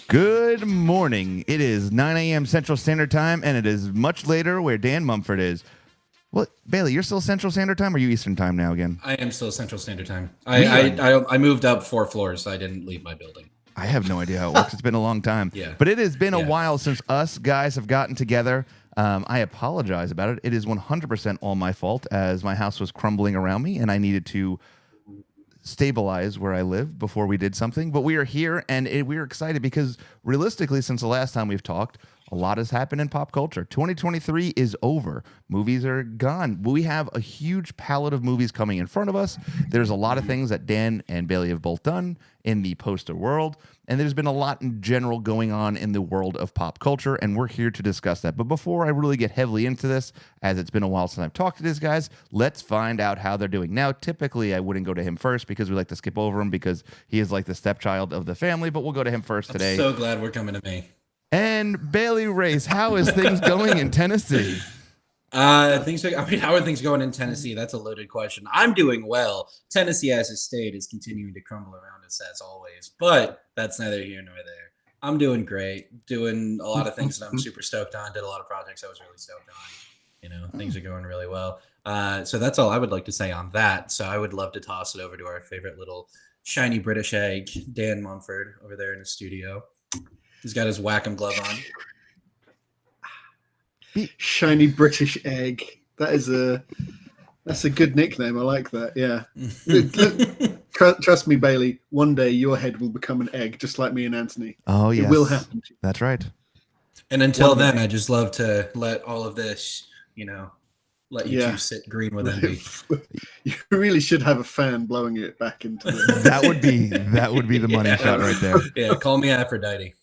Good morning. It is 9 a.m. Central Standard Time, and it is much later where Dan Mumford is. What, Bailey, you're still Central Standard Time or are you Eastern Time now again? I am still Central Standard Time. I moved up 4 floors, so I didn't leave my building. I have no idea how it works. It's been a long time. Yeah. But it has been a while since us guys have gotten together. I apologize about it. It is 100% all my fault as my house was crumbling around me and I needed to stabilize where I live before we did something. But we are here and we are excited because realistically, since the last time we've talked, a lot has happened in pop culture. 2023 is over. Movies are gone. We have a huge palette of movies coming in front of us. There's a lot of things that Dan and Bailey have both done in the poster world. And there's been a lot in general going on in the world of pop culture, and we're here to discuss that. But before I really get heavily into this, as it's been a while since I've talked to these guys, let's find out how they're doing. Now, typically, I wouldn't go to him first because we like to skip over him because he is like the stepchild of the family, but we'll go to him first today. I'm so glad we're coming to me. And Bailey Race, how is things going in Tennessee? How are things going in Tennessee? That's a loaded question. I'm doing well. Tennessee as a state is continuing to crumble around us as always, but that's neither here nor there. I'm doing great, doing a lot of things that I'm super stoked on. Did a lot of projects I was really stoked on. Things are going really well. So that's all I would like to say on that. So I would love to toss it over to our favorite little shiny British egg, Dan Mumford, over there in the studio. He's got his Whack-'em glove on. Shiny British egg. That's a good nickname. I like that. Yeah. Trust me, Bailey. One day your head will become an egg, just like me and Anthony. Oh yes, it will happen. That's right. And until then, I just love to let all of this, let you two sit green with envy. You really should have a fan blowing it back into the... That would be the money shot right there. Yeah, call me Aphrodite.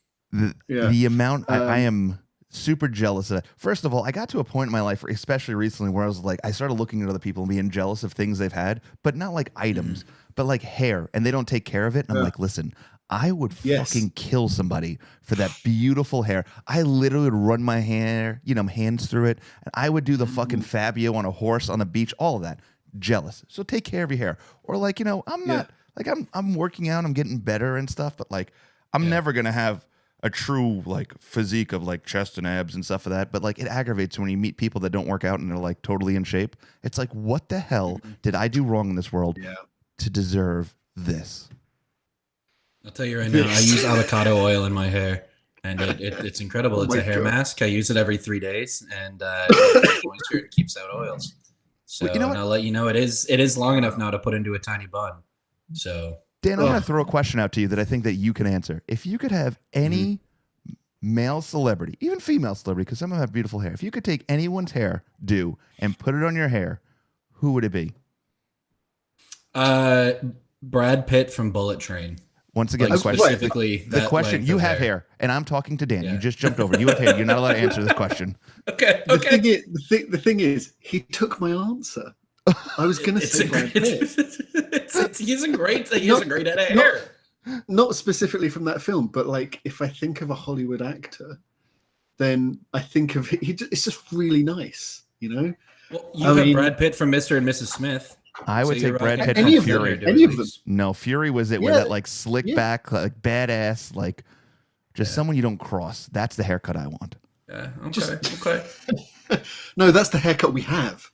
The amount I am super jealous of that. First of all, I got to a point in my life, especially recently, where I was like, I started looking at other people and being jealous of things they've had, but not like items, but like hair, and they don't take care of it. And I'm like, listen, I would fucking kill somebody for that beautiful hair. I literally would run my hair, hands through it, and I would do the fucking Fabio on a horse on the beach, all of that. Jealous. So take care of your hair. Or like, I'm not like I'm working out, I'm getting better and stuff, but like I'm never gonna have a true like physique of like chest and abs and stuff of that, but like it aggravates when you meet people that don't work out and they're like totally in shape. It's like, what the hell did I do wrong in this world to deserve this? I'll tell you right now, I use avocado oil in my hair, and it's incredible. It's a hair mask. I use it every 3 days, and it keeps out oils. So and I'll let you know it is long enough now to put into a tiny bun. So. Dan, I'm going to throw a question out to you that I think that you can answer. If you could have any male celebrity, even female celebrity, because some of them have beautiful hair, if you could take anyone's hair, and put it on your hair, who would it be? Brad Pitt from Bullet Train. Once again, the question, you have hair, and I'm talking to Dan. Yeah. You just jumped over. You have hair. You're not allowed to answer this question. Okay. The thing is, he took my answer. I was going to say Brad Pitt. He has a great head of hair. Not specifically from that film, but like if I think of a Hollywood actor, then I think of it's just really nice, Well, you have Brad Pitt from Mr. and Mrs. Smith. I would take Brad Pitt from Fury. Any of them? No, Fury was it with that like slick back, like badass, like just someone you don't cross. That's the haircut I want. Yeah. Okay. No, that's the haircut we have.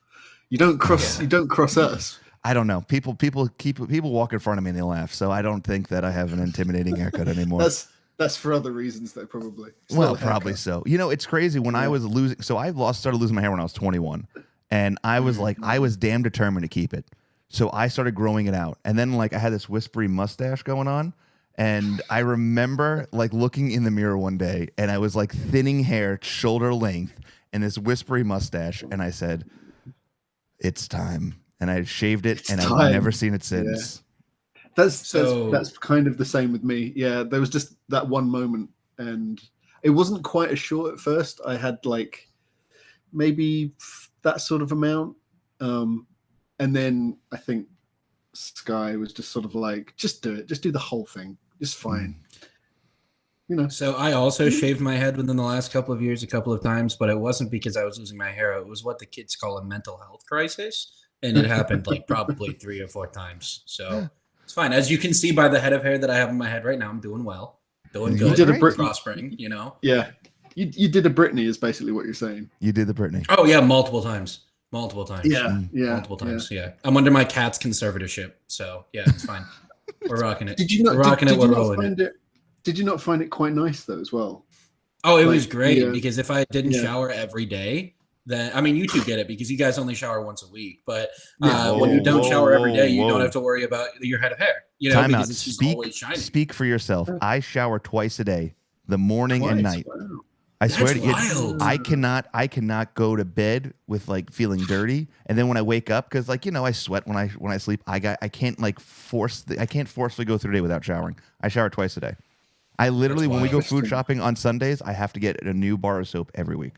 You don't cross. You don't cross us. I don't know. People walk in front of me and they laugh. So I don't think that I have an intimidating haircut anymore. That's for other reasons, though. Probably. Probably so. It's crazy. When I was losing, so I started losing my hair when I was 21, and I was like, I was damn determined to keep it. So I started growing it out, and then like I had this whispery mustache going on, and I remember like looking in the mirror one day, and I was like thinning hair, shoulder length, and this whispery mustache, and I said, "It's time." And I shaved it, I've never seen it since. Yeah. That's kind of the same with me. Yeah, there was just that one moment, and it wasn't quite as short at first. I had like maybe that sort of amount, and then I think Sky was just sort of like, just do it, just do the whole thing, it's fine. So I also shaved my head within the last couple of years a couple of times, but it wasn't because I was losing my hair. It was what the kids call a mental health crisis. And it happened like probably 3 or 4 times. So it's fine. As you can see by the head of hair that I have in my head right now, I'm doing well. Doing You good. did a prospering, you know? Yeah. You did a Britney is basically what you're saying. You did the Britney. Oh, yeah, multiple times. Multiple times. Yeah. Multiple times, yeah. I'm under my cat's conservatorship, so yeah, it's fine. We're rocking it. Did you not, we're rocking did, it, did we're you not rolling find it? Did you not find it quite nice though as well? Oh, it Like, was great yeah. because if I didn't Yeah. shower every day, then I mean, you two get it because you guys only shower once a week. But Yeah. when you don't Whoa, shower every day, you whoa. don't have to worry about your head of hair. You know, Time out. because it's just always shining. Speak for yourself. I shower twice a day, the morning and Twice, night. wow. I That's swear to you, wild. I cannot go to bed with like feeling dirty, and then when I wake up, because like I sweat when I sleep. I can't like I can't forcefully go through the day without showering. I shower twice a day. I literally, That's when we go wild. food shopping on Sundays, I have to get a new bar of soap every week.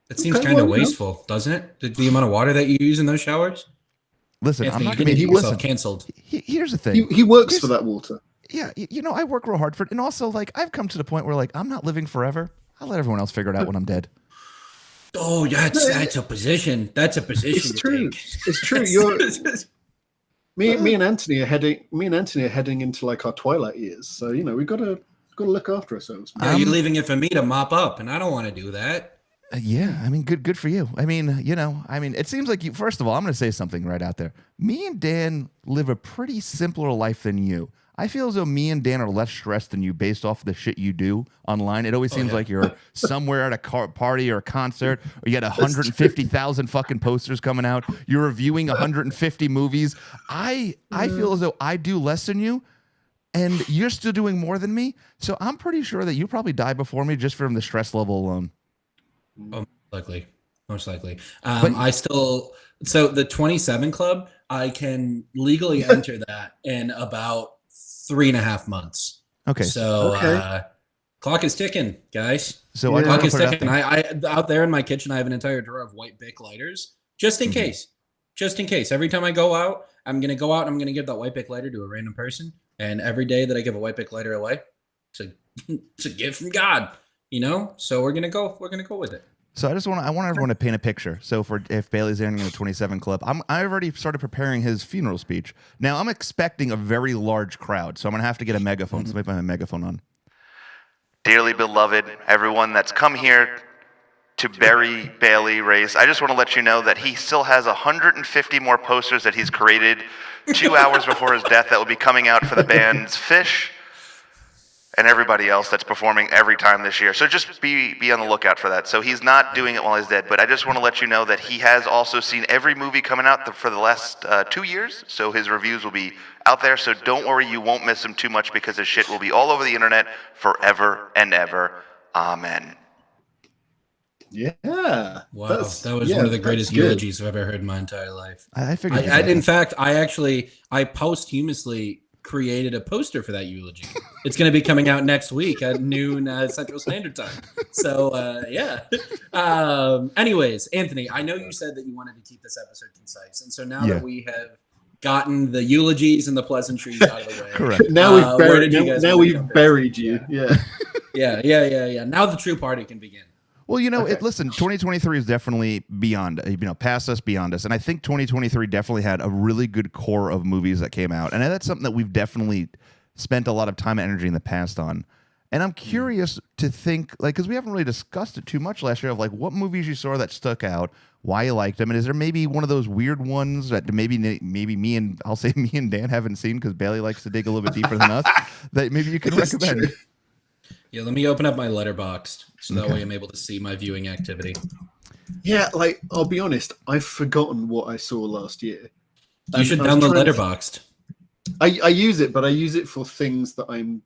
It seems Okay, kind of well, you know. wasteful, doesn't it? The amount of water that you use in those showers. Listen, Anthony, I'm not you going to didn't be. get yourself Listen, canceled. here's the thing. He works Here's- for that water. Yeah, I work real hard for it, and also like I've come to the point where like I'm not living forever. I'll let everyone else figure it out when I'm dead. Oh, that's a position. That's a position. It's to true. take. It's true. Me and Anthony are heading into like our twilight years. So we've got to look after ourselves. Yeah, you're leaving it for me to mop up, and I don't want to do that. Yeah, I mean, good for you. I mean, it seems like you. First of all, I'm going to say something right out there. Me and Dan live a pretty simpler life than you. I feel as though me and Dan are less stressed than you based off of the shit you do online. It always seems like you're somewhere at a party or a concert, or you got 150,000 fucking posters coming out. You're reviewing 150 movies. I feel as though I do less than you, and you're still doing more than me. So I'm pretty sure that you probably die before me just from the stress level alone. Oh, most likely. So the 27 Club, I can legally enter that in about 3.5 months. Okay. So Okay. clock is ticking, guys. So Yeah. I Clock want is to put it out ticking. there. I out there in my kitchen, I have an entire drawer of white Bic lighters, just in case. Just in case. Every time I go out, I'm gonna go out and I'm gonna give that white Bic lighter to a random person. And every day that I give a white Bic lighter away, it's a gift from God. So we're gonna go with it. So I want everyone to paint a picture. So if Bailey's entering the 27 Club, I've already started preparing his funeral speech. Now I'm expecting a very large crowd, so I'm gonna have to get a megaphone. So maybe I have a megaphone on. Dearly beloved, everyone that's come here to bury Bailey Race, I just want to let you know that he still has 150 more posters that he's created 2 hours before his death that will be coming out for the bands Fish and everybody else that's performing every time this year. So just be on the lookout for that. So he's not doing it while he's dead, but I just want to let you know that he has also seen every movie coming out for the last 2 years. So his reviews will be out there. So don't worry, you won't miss him too much because his shit will be all over the internet forever and ever. Amen. Yeah. Wow, that was one of the greatest eulogies I've ever heard in my entire life. I figured. In fact, I posthumously created a poster for that eulogy. It's going to be coming out next week at noon Central Standard Time. So yeah. Anyways, Anthony, I know you said that you wanted to keep this episode concise, and so now that we have gotten the eulogies and the pleasantries out of the way, Correct. Now we've buried you. Yeah. Yeah. Now the true party can begin. Well, listen, 2023 is definitely beyond, past us, beyond us. And I think 2023 definitely had a really good core of movies that came out. And that's something that we've definitely spent a lot of time and energy in the past on. And I'm curious to think, because we haven't really discussed it too much last year, of what movies you saw that stuck out, why you liked them, and is there maybe one of those weird ones that maybe me and Dan haven't seen because Bailey likes to dig a little bit deeper than us, that maybe you can recommend? True. Yeah, let me open up my Letterboxd so that way I'm able to see my viewing activity. Yeah, I'll be honest, I've forgotten what I saw last year. You should download Letterboxd. I use it, but I use it for things that I'm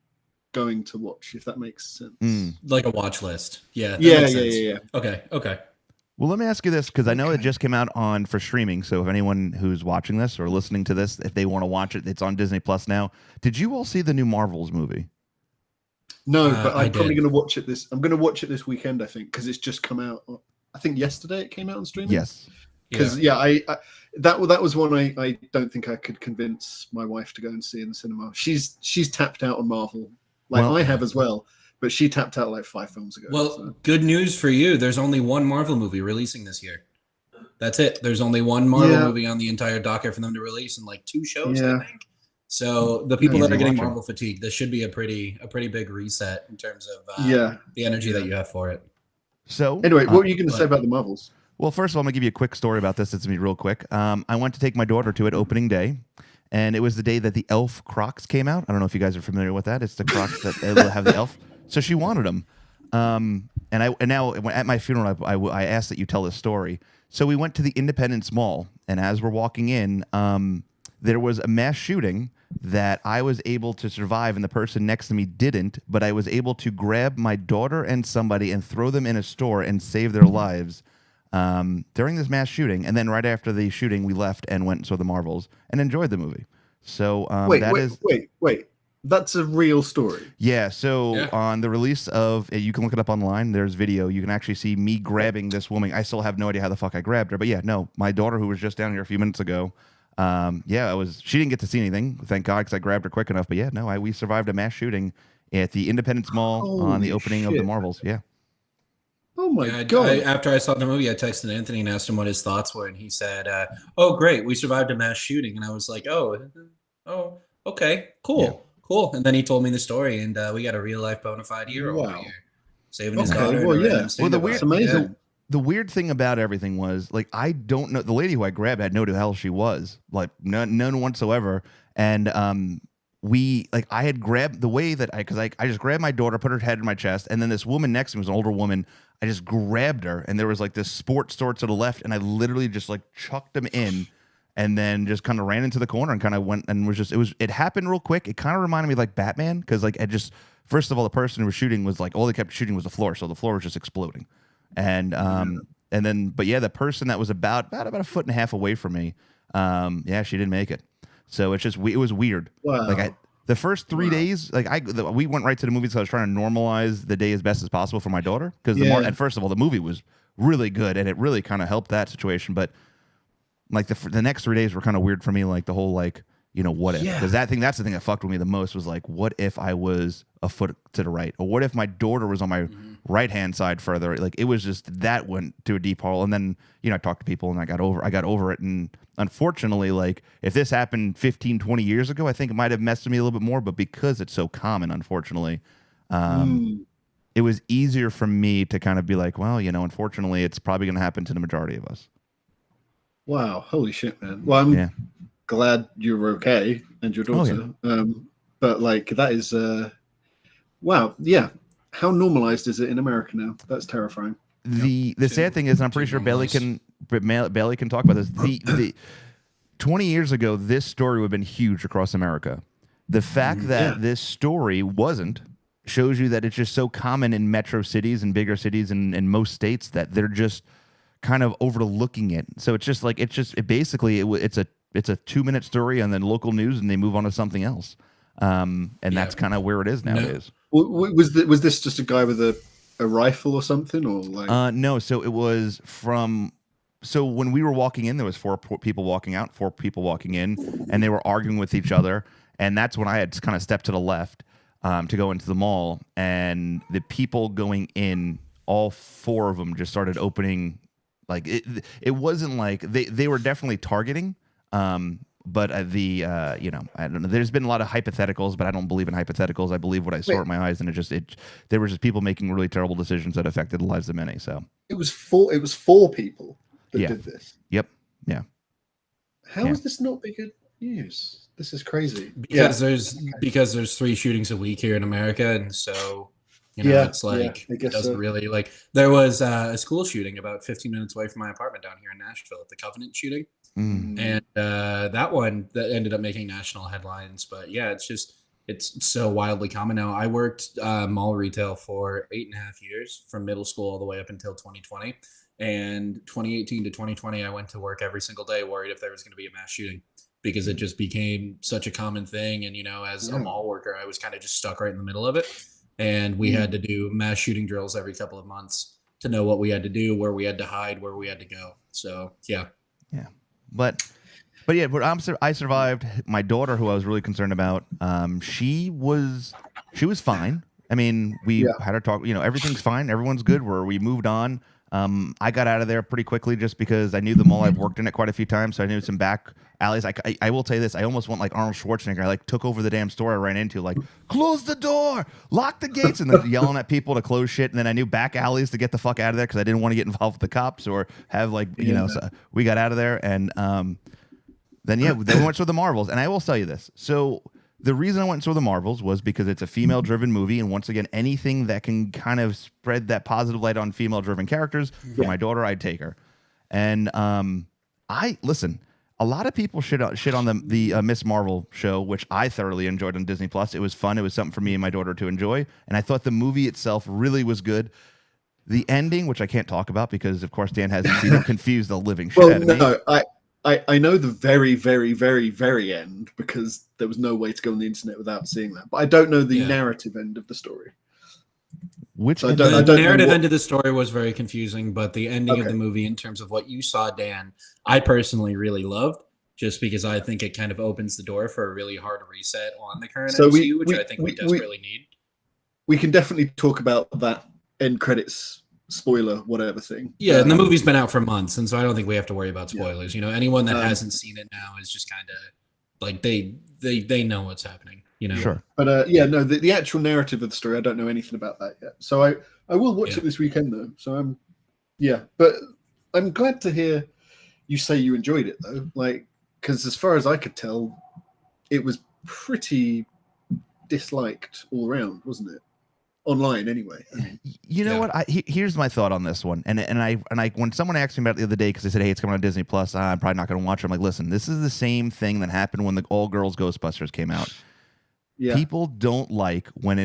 going to watch, if that makes sense. Like a watch list. Yeah. Yeah. Okay. Well, let me ask you this, because I know it just came out for streaming. So if anyone who's watching this or listening to this, if they want to watch it, it's on Disney Plus now. Did you all see the new Marvels movie? No, but I'm probably going to watch it I'm going to watch it this weekend, I think, because it's just come out. I think yesterday it came out on streaming. Yes. Because that was one I don't think I could convince my wife to go and see in the cinema. She's tapped out on Marvel, I have as well, but she tapped out 5 films ago. Well, good news for you. There's only one Marvel movie releasing this year. That's it. There's only one Marvel movie on the entire docket for them to release, and 2 shows, I think. So the people that Easy are getting watching. Marvel fatigue, this should be a pretty big reset in terms of the energy that you have for it. So anyway, what were you going to say about the Marvels? Well, first of all, I'm gonna give you a quick story about this. It's gonna be real quick. I went to take my daughter to it opening day, and it was the day that the Elf Crocs came out. I don't know if you guys are familiar with that. It's the Crocs that have the Elf. So she wanted them, and now at my funeral, I asked that you tell this story. So we went to the Independence Mall, and as we're walking in, there was a mass shooting that I was able to survive, and the person next to me didn't. But I was able to grab my daughter and somebody and throw them in a store and save their lives. During this mass shooting, and then right after the shooting, we left and went and saw the Marvels and enjoyed the movie. So wait, that's a real story. Yeah. So on the release of, you can look it up online. There's video. You can actually see me grabbing this woman. I still have no idea how the fuck I grabbed her, but yeah, no, my daughter who was just down here a few minutes ago. She didn't get to see anything, thank God, because I grabbed her quick enough. But yeah, no, we survived a mass shooting at the Independence Mall on the opening of the Marvels. Yeah. Oh my God. After I saw the movie, I texted Anthony and asked him what his thoughts were, and he said, "Oh, great, we survived a mass shooting." And I was like, "Oh, okay, cool." And then he told me the story, and we got a real life bona fide hero over here, saving his daughter. The weird thing about everything was, like, I don't know, the lady who I grabbed had no idea who the hell she was, like none whatsoever, and I had grabbed the way that I just grabbed my daughter, put her head in my chest, and then this woman next to me was an older woman. I just grabbed her, and there was like this sports store to the left, and I literally just like chucked him in, and then just kind of ran into the corner and kind of went and it happened real quick. It kind of reminded me of like Batman, because like first of all, the person who was shooting was like, all they kept shooting was the floor, so the floor was just exploding, and then the person that was about a foot and a half away from me, she didn't make it. So it was weird. Wow. Like the first 3 days, we went right to the movies. So I was trying to normalize the day as best as possible for my daughter, because and first of all, the movie was really good, and it really kind of helped that situation. But like the next 3 days were kind of weird for me. Like the whole what if? Because that's the thing that fucked with me the most was like, what if I was a foot to the right, or what if my daughter was on my right hand side further? Like it was just that went to a deep hole. And then I talked to people, and I got over it. And unfortunately, like if this happened 15, 20 years ago, I think it might have messed with me a little bit more. But because it's so common, unfortunately, it was easier for me to kind of be like, well, unfortunately, it's probably going to happen to the majority of us. Wow, holy shit, man. Well, I'm glad you're okay and your daughter. But like that is wow, yeah. How normalized is it in America now? That's terrifying. The sad thing is, and I'm pretty sure Bailey can talk about this. The 20 years ago, this story would have been huge across America. The fact that this story wasn't shows you that it's just so common in metro cities and bigger cities and in most states that they're just kind of overlooking it. So it's just like it's a 2-minute story and then local news, and they move on to something else. And that's kind of where it is nowadays. Was this just a guy with a rifle or something, or like? No. So it was from. So when we were walking in, there was 4 people walking out, 4 people walking in, and they were arguing with each other. And that's when I had kind of stepped to the left to go into the mall, and the people going in, all 4 of them just started opening. Like it wasn't like they were definitely targeting. But I don't know. There's been a lot of hypotheticals, but I don't believe in hypotheticals. I believe what I saw with my eyes, and there were just people making really terrible decisions that affected the lives of many. So it was 4 people that did this. Yep. Yeah. How is this not big news? This is crazy. Because there's 3 shootings a week here in America, and so it's like it doesn't really like. There was a school shooting about 15 minutes away from my apartment down here in Nashville at the Covenant shooting. And that one that ended up making national headlines. But yeah, it's so wildly common now. I worked mall retail for 8.5 years, from middle school all the way up until 2020. And 2018 to 2020, I went to work every single day worried if there was going to be a mass shooting, because it just became such a common thing. And as a mall worker, I was kind of just stuck right in the middle of it. And we had to do mass shooting drills every couple of months to know what we had to do, where we had to hide, where we had to go. So yeah. But I survived. My daughter, who I was really concerned about, she was fine. I mean, we had her talk. Everything's fine. Everyone's good. We moved on. I got out of there pretty quickly just because I knew the mall. I've worked in it quite a few times, so I knew some back alleys. I will tell you this: I almost went like Arnold Schwarzenegger. I like took over the damn store I ran into, like close the door, lock the gates, and then yelling at people to close shit. And then I knew back alleys to get the fuck out of there because I didn't want to get involved with the cops or have like So we got out of there, and then we went to the Marvels. And I will tell you this: so the reason I went to the Marvels was because it's a female-driven movie, and once again, anything that can kind of spread that positive light on female-driven characters for my daughter, I'd take her. And I listen. A lot of people shit on the Miss Marvel show, which I thoroughly enjoyed on Disney Plus. It was fun. It was something for me and my daughter to enjoy, and I thought the movie itself really was good. The ending, which I can't talk about because, of course, Dan hasn't seen it, confused the living shit out of me. No, I know the very, very, very, very end because there was no way to go on the internet without seeing that. But I don't know the narrative end of the story. The narrative end of the story was very confusing, but the ending of the movie, in terms of what you saw, Dan, I personally really loved, just because I think it kind of opens the door for a really hard reset on the current MCU, which I think we desperately need. We can definitely talk about that end credits spoiler whatever thing. Yeah, and the movie's been out for months, and so I don't think we have to worry about spoilers. You know, anyone that hasn't seen it now is just kind of like they know what's happening. You know, sure. But the actual narrative of the story, I don't know anything about that yet. So I will watch it this weekend though. So but I'm glad to hear you say you enjoyed it though. Like, because as far as I could tell, it was pretty disliked all around, wasn't it? Online anyway. I mean, you know what? Here's my thought on this one. And I when someone asked me about it the other day because they said, "Hey, it's coming on Disney Plus," I'm probably not going to watch it. I'm like, listen, this is the same thing that happened when the all girls Ghostbusters came out. Yeah. People don't like when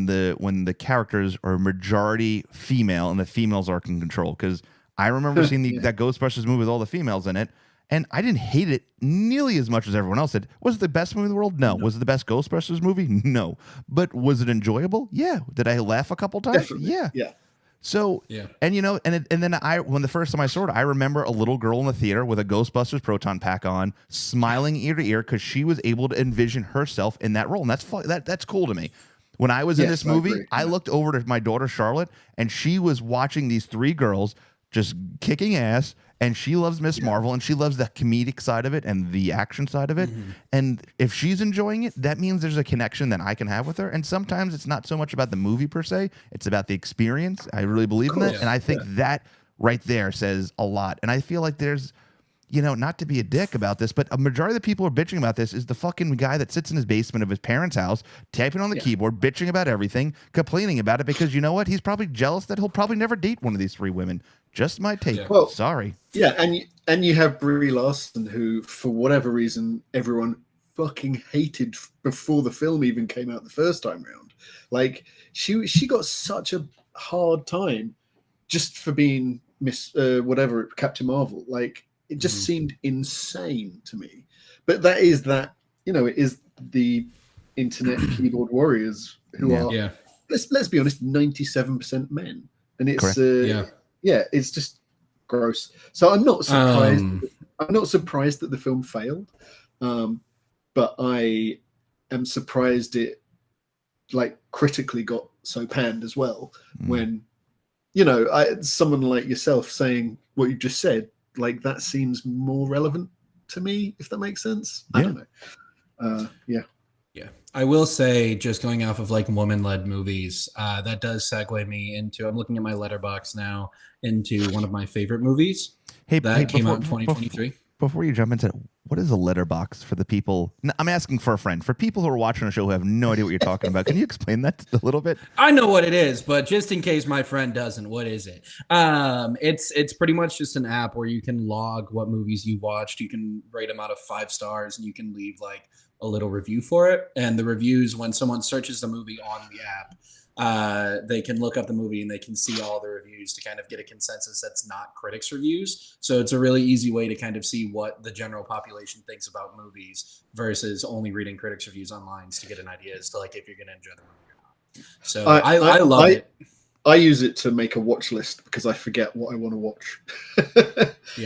the characters are majority female and the females are in control. Because I remember seeing that Ghostbusters movie with all the females in it, and I didn't hate it nearly as much as everyone else did. Was it the best movie in the world? No. Was it the best Ghostbusters movie? No. But was it enjoyable? Yeah. Did I laugh a couple times? Definitely. Yeah. Yeah. So, and then when the first time I saw it, I remember a little girl in the theater with a Ghostbusters proton pack on, smiling ear to ear because she was able to envision herself in that role, and that's cool to me. When I was in this movie, I looked over to my daughter Charlotte, and she was watching these three girls just kicking ass, and she loves Miss Marvel, and she loves the comedic side of it and the action side of it. Mm-hmm. And if she's enjoying it, that means there's a connection that I can have with her. And sometimes it's not so much about the movie per se, it's about the experience. I really believe in that. And I think that right there says a lot. And I feel like there's, not to be a dick about this, but a majority of the people who are bitching about this is the fucking guy that sits in his basement of his parents' house, typing on the keyboard, bitching about everything, complaining about it because you know what? He's probably jealous that he'll probably never date one of these three women. Just my take. Well, sorry. Yeah, and you have Brie Larson, who, for whatever reason, everyone fucking hated before the film even came out the first time round. Like, she got such a hard time just for being Captain Marvel. Like, it just seemed insane to me. But it is the internet keyboard warriors who are, let's be honest, 97% men, and it's it's just gross. So I'm not surprised. I'm not surprised that the film failed, but I am surprised it critically got so panned as well. When someone like yourself saying what you just said, that seems more relevant to me, if that makes sense. I don't know. Yeah, I will say, just going off of woman-led movies, that does segue me into. I'm looking at my letterbox now into one of my favorite movies that came out in 2023. Before you jump into it, what is a letterbox for the people? I'm asking for a friend. For people who are watching a show who have no idea what you're talking about, can you explain that a little bit? I know what it is, but just in case my friend doesn't, what is it? It's pretty much just an app where you can log what movies you watched. You can rate them out of 5 stars, and you can leave a little review for it. And the reviews, when someone searches the movie on the app, they can look up the movie and they can see all the reviews to kind of get a consensus that's not critics' reviews. So it's a really easy way to kind of see what the general population thinks about movies versus only reading critics' reviews online to get an idea as to if you're going to enjoy the movie or not. So I love it. I use it to make a watch list because I forget what I want to watch.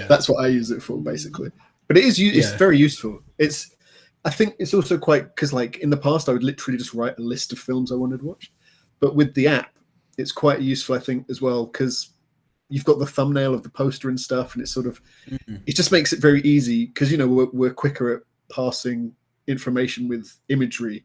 That's what I use it for, basically. But it's very useful. I think it's also quite, because in the past I would literally just write a list of films I wanted to watch, but with the app it's quite useful, I think, as well, because you've got the thumbnail of the poster and stuff, and it's sort of it just makes it very easy because we're quicker at passing information with imagery,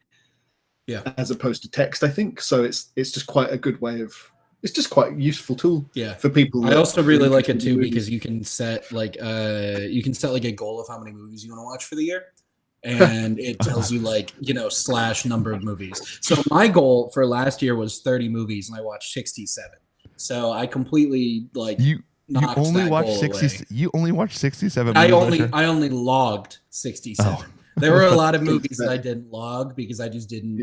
as opposed to text. I think so. It's just quite a good way of. It's just quite a useful tool. For people. I also really like it too because you can set like a goal of how many movies you want to watch for the year. And it tells you / number of movies. So my goal for last year was 30 movies, and I watched 67. So I completely you only watched 60. Away. You only watched 67. I only logged 67. Oh. There were a lot of movies that I didn't log because I just didn't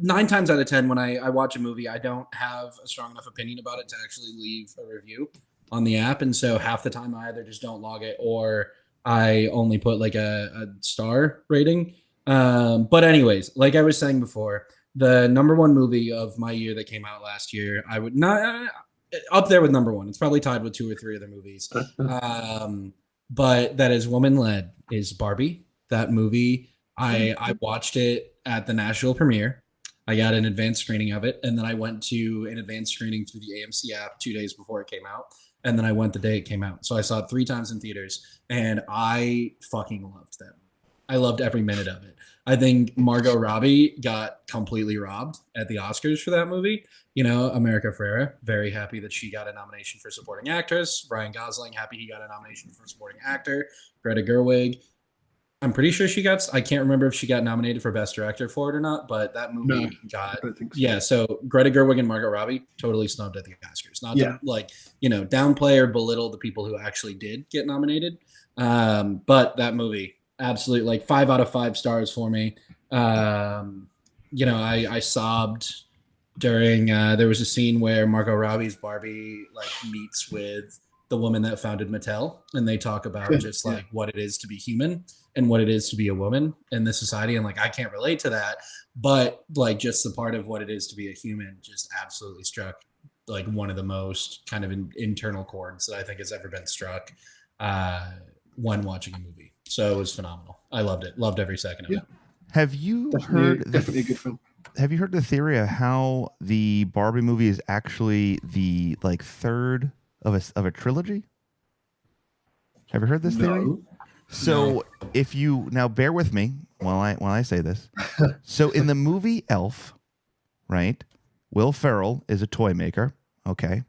9 times out of 10 when I watch a movie, I don't have a strong enough opinion about it to actually leave a review on the app, and so half the time I either just don't log it or I only put a star rating. But anyways, like I was saying before, the number one movie of my year that came out last year, I would not up there with number one. It's probably tied with 2 or 3 other movies. But that is woman-led is Barbie. That movie, I watched it at the Nashville premiere. I got an advanced screening of it, and then I went to an advanced screening through the AMC app 2 days before it came out. And then I went the day it came out. So I saw it 3 times in theaters, and I fucking loved that. I loved every minute of it. I think Margot Robbie got completely robbed at the Oscars for that movie. America Ferrera, very happy that she got a nomination for supporting actress. Ryan Gosling, happy he got a nomination for supporting actor. Greta Gerwig, I'm pretty sure I can't remember if she got nominated for Best Director for it or not, but that movie got, so Greta Gerwig and Margot Robbie totally snubbed at the Oscars. Not to downplay or belittle the people who actually did get nominated. But that movie, absolutely 5 out of 5 stars for me. I sobbed during, there was a scene where Margot Robbie's Barbie meets with the woman that founded Mattel, and they talk about what it is to be human and what it is to be a woman in this society. And I can't relate to that, but just the part of what it is to be a human just absolutely struck one of the most kind of internal chords that I think has ever been struck when watching a movie. So it was phenomenal. I loved it. Loved every second of it. Have you definitely a good film. Have you heard the theory of how the Barbie movie is actually the third of a trilogy? Have you heard this theory? So if you now bear with me while I say this. So in the movie Elf, right? Will Ferrell is a toy maker. Okay.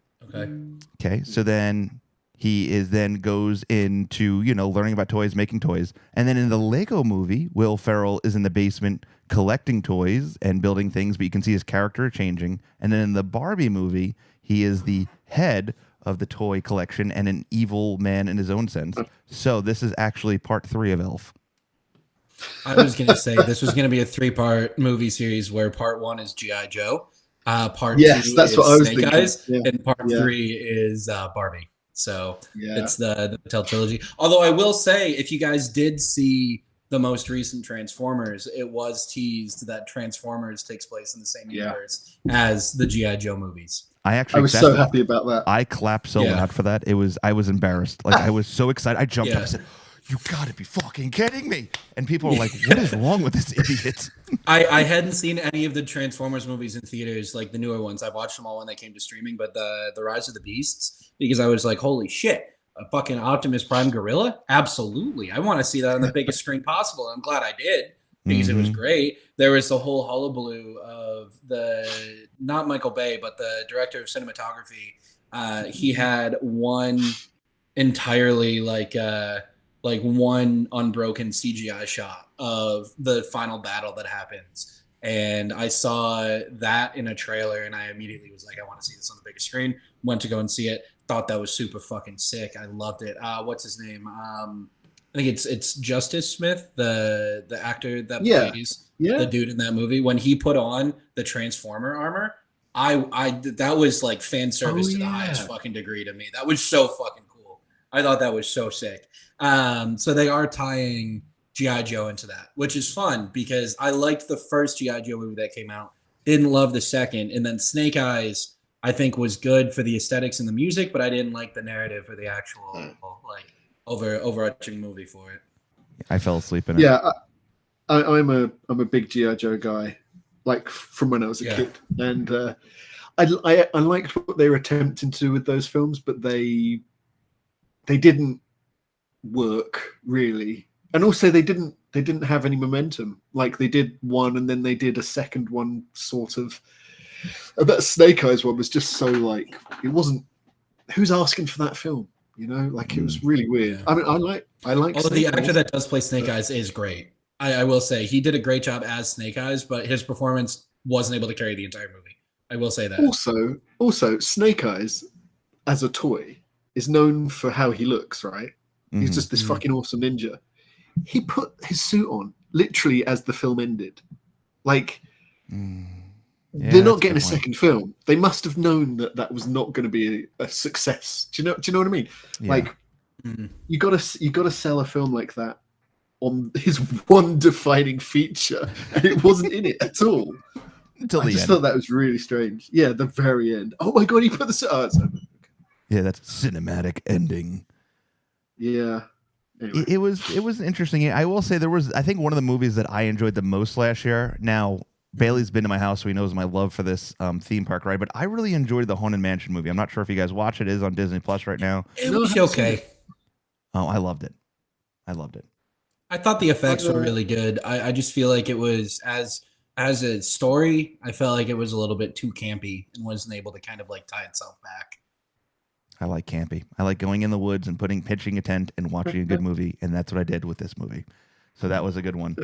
So then he goes into learning about toys, making toys, and then in the Lego movie, Will Ferrell is in the basement collecting toys and building things, but you can see his character changing. And then in the Barbie movie, he is the head of the toy collection and an evil man in his own sense. So this is actually part 3 of Elf. I was going to say this was going to be a 3-part movie series where part 1 is G.I. Joe, part 2 that's is what I was Snake thinking. Eyes, and part 3 is Barbie. So it's the Mattel trilogy. Although I will say, if you guys did see the most recent Transformers, it was teased that Transformers takes place in the same universe as the G.I. Joe movies. I was so happy about that. I clapped so loud for that. I was embarrassed. I was so excited. I jumped up. I said, "You got to be fucking kidding me!" And people were like, "What is wrong with this idiot?" I hadn't seen any of the Transformers movies in theaters, the newer ones. I've watched them all when they came to streaming, but the Rise of the Beasts, because I was like, "Holy shit, a fucking Optimus Prime gorilla? Absolutely, I want to see that on the biggest screen possible." And I'm glad I did because it was great. There was the whole hullabaloo of not Michael Bay, but the director of cinematography. He had one entirely one unbroken CGI shot of the final battle that happens. And I saw that in a trailer, and I immediately was like, I want to see this on the biggest screen. Went to go and see it. Thought that was super fucking sick. I loved it. What's his name? I think it's Justice Smith, the actor that plays the dude in that movie. When he put on the Transformer armor, I that was fan service to the highest fucking degree to me. That was so fucking cool. I thought that was so sick. So they are tying G.I. Joe into that, which is fun because I liked the first G.I. Joe movie that came out. Didn't love the second. And then Snake Eyes, I think, was good for the aesthetics and the music, but I didn't like the narrative or the actual overarching movie for it. I fell asleep in it. Yeah, I'm a big G.I. Joe guy, from when I was a kid. And I liked what they were attempting to do with those films, but they didn't work really, and also they didn't have any momentum. Like they did one, and then they did a second one, sort of. And that Snake Eyes one was just so like it wasn't. Who's asking for that film? You know, like it was really weird. Yeah. I mean, I like. Although the actor that does play Snake Eyes is great. I will say he did a great job as Snake Eyes, but his performance wasn't able to carry the entire movie. I will say that. Also, Snake Eyes as a toy is known for how he looks, right? He's just this fucking awesome ninja. He put his suit on literally as the film ended. Like, they're not getting a second film. They must have known that was not going to be a success. Do you know what I mean? Yeah. Like, you gotta sell a film like that on his one defining feature, and it wasn't in it at all. Until the end. I just thought that was really strange. Yeah, the very end. Oh my god, he put the yeah, that's cinematic ending. Yeah. Anyway. It was interesting. I will say I think one of the movies that I enjoyed the most last year. Now Bailey's been to my house, so he knows my love for this theme park ride. But I really enjoyed the Haunted Mansion movie. I'm not sure if you guys watch it. It is on Disney Plus right now. It was okay. Oh, I loved it. I thought the effects were really good. I just feel like it was as a story, I felt like it was a little bit too campy and wasn't able to kind of like tie itself back. I like campy. I like going in the woods and pitching a tent and watching a good movie, and that's what I did with this movie. So that was a good one.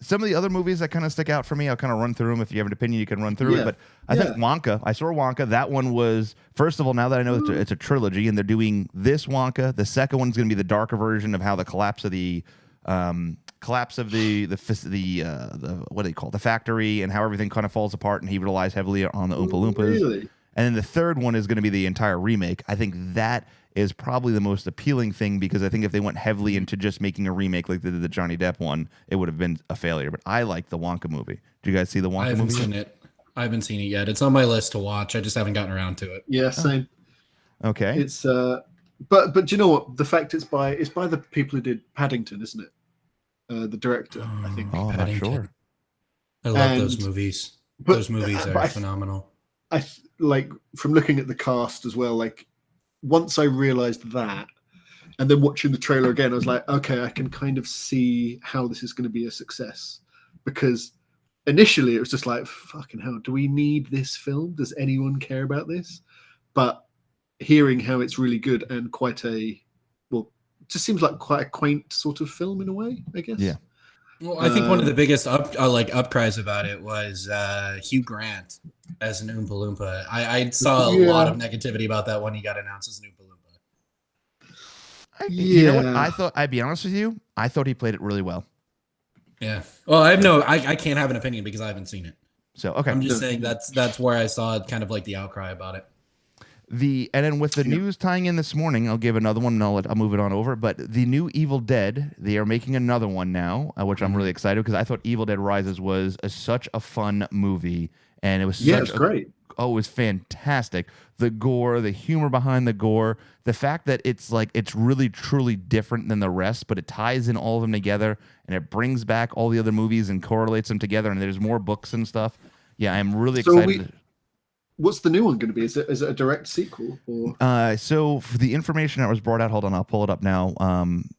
Some of the other movies that kind of stick out for me, I'll kind of run through them. If you have an opinion, you can run through it. But I think Wonka. I saw Wonka. That one was, first of all, now that I know it's a trilogy, and they're doing this Wonka. The second one's going to be the darker version of how the collapse of the what do they call it? The factory, and how everything kind of falls apart, and he relies heavily on the Oompa Loompas. Really? And then the third one is going to be the entire remake. I think that is probably the most appealing thing, because I think if they went heavily into just making a remake like they did the Johnny Depp one, it would have been a failure. But I like the Wonka movie. Did you guys see the Wonka movie? I haven't seen it yet. It's on my list to watch. I just haven't gotten around to it. Yeah, same. Okay. It's but do you know what? The fact it's by the people who did Paddington, isn't it? The director, I think. Oh, I'm not sure. I love those movies. Those movies are phenomenal. I like, from looking at the cast as well, like once I realized that, and then watching the trailer again, I was like, okay, I can kind of see how this is going to be a success, because initially it was just like, fucking hell, do we need this film? Does anyone care about this? But hearing how it's really good and it just seems like quite a quaint sort of film in a way, I guess. Yeah. Well, I think one of the biggest upcries about it was Hugh Grant as an Oompa Loompa. I saw a lot of negativity about that when he got announced as an Oompa Loompa. You know what? I'd be honest with you, I thought he played it really well. Yeah. Well, I can't have an opinion because I haven't seen it. So, okay. I'm just saying that's where I saw kind of like the outcry about it. And then with the news tying in this morning, I'll give another one, and I'll move it on over. But the new Evil Dead, they are making another one now, which I'm really excited, because I thought Evil Dead Rises was such a fun movie, and it was great. Oh, it was fantastic. The gore, the humor behind the gore, the fact that it's really truly different than the rest, but it ties in all of them together, and it brings back all the other movies and correlates them together, and there's more books and stuff. Yeah, I'm really excited. What's the new one going to be? Is it a direct sequel? Or? So for the information that was brought out, hold on, I'll pull it up now.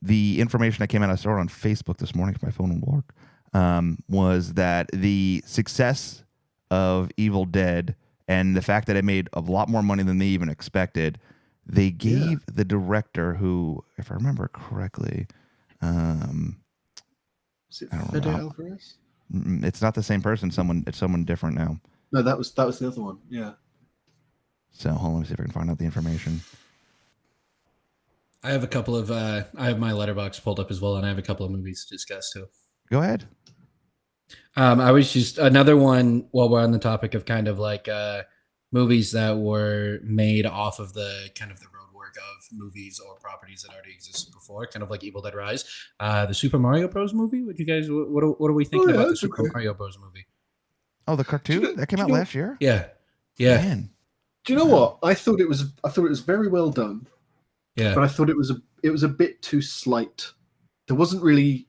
The information that came out, I saw it on Facebook this morning because my phone won't work, was that the success of Evil Dead and the fact that it made a lot more money than they even expected, they gave the director, who, if I remember correctly, is it Fede Alvarez? It's not the same person. It's someone different now. No, that was the other one. Yeah. So hold on, let me see if I can find out the information. I have a couple of I have my letterbox pulled up as well, and I have a couple of movies to discuss too. Go ahead. I was just another one while we're on the topic of kind of like movies that were made off of the kind of the roadwork of movies or properties that already existed before, kind of like Evil Dead Rise. The Super Mario Bros. Movie. What do you guys? What are we thinking about the Super Mario Bros. Movie? Oh, the cartoon that came out last year. Yeah. Man. Do you know what? I thought it was very well done. Yeah. But I thought it was a bit too slight. There wasn't really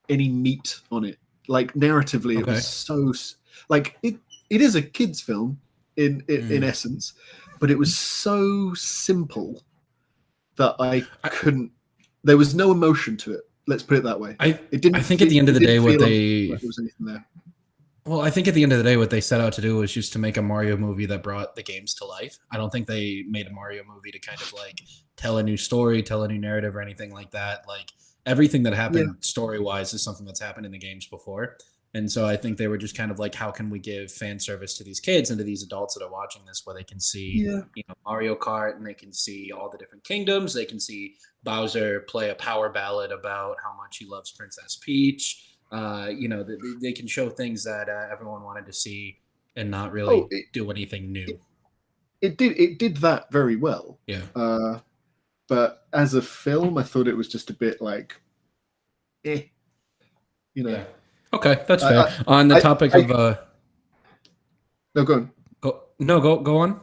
any meat on it. Like narratively, it was so like it is a kids film in essence, but it was so simple that I couldn't. There was no emotion to it. Let's put it that way. It didn't. I think at the end of the day, what they like there was anything there. Well, I think at the end of the day, what they set out to do was just to make a Mario movie that brought the games to life. I don't think they made a Mario movie to kind of like tell a new story, tell a new narrative, or anything like that. Like everything that happened story-wise is something that's happened in the games before. And so I think they were just kind of like, how can we give fan service to these kids and to these adults that are watching this, where they can see, Mario Kart, and they can see all the different kingdoms. They can see Bowser play a power ballad about how much he loves Princess Peach. They can show things that everyone wanted to see and not really do anything new. It did that very well. Yeah. But as a film, I thought it was just a bit like, Yeah. Okay, that's fair. On the topic of no, go on. Go on.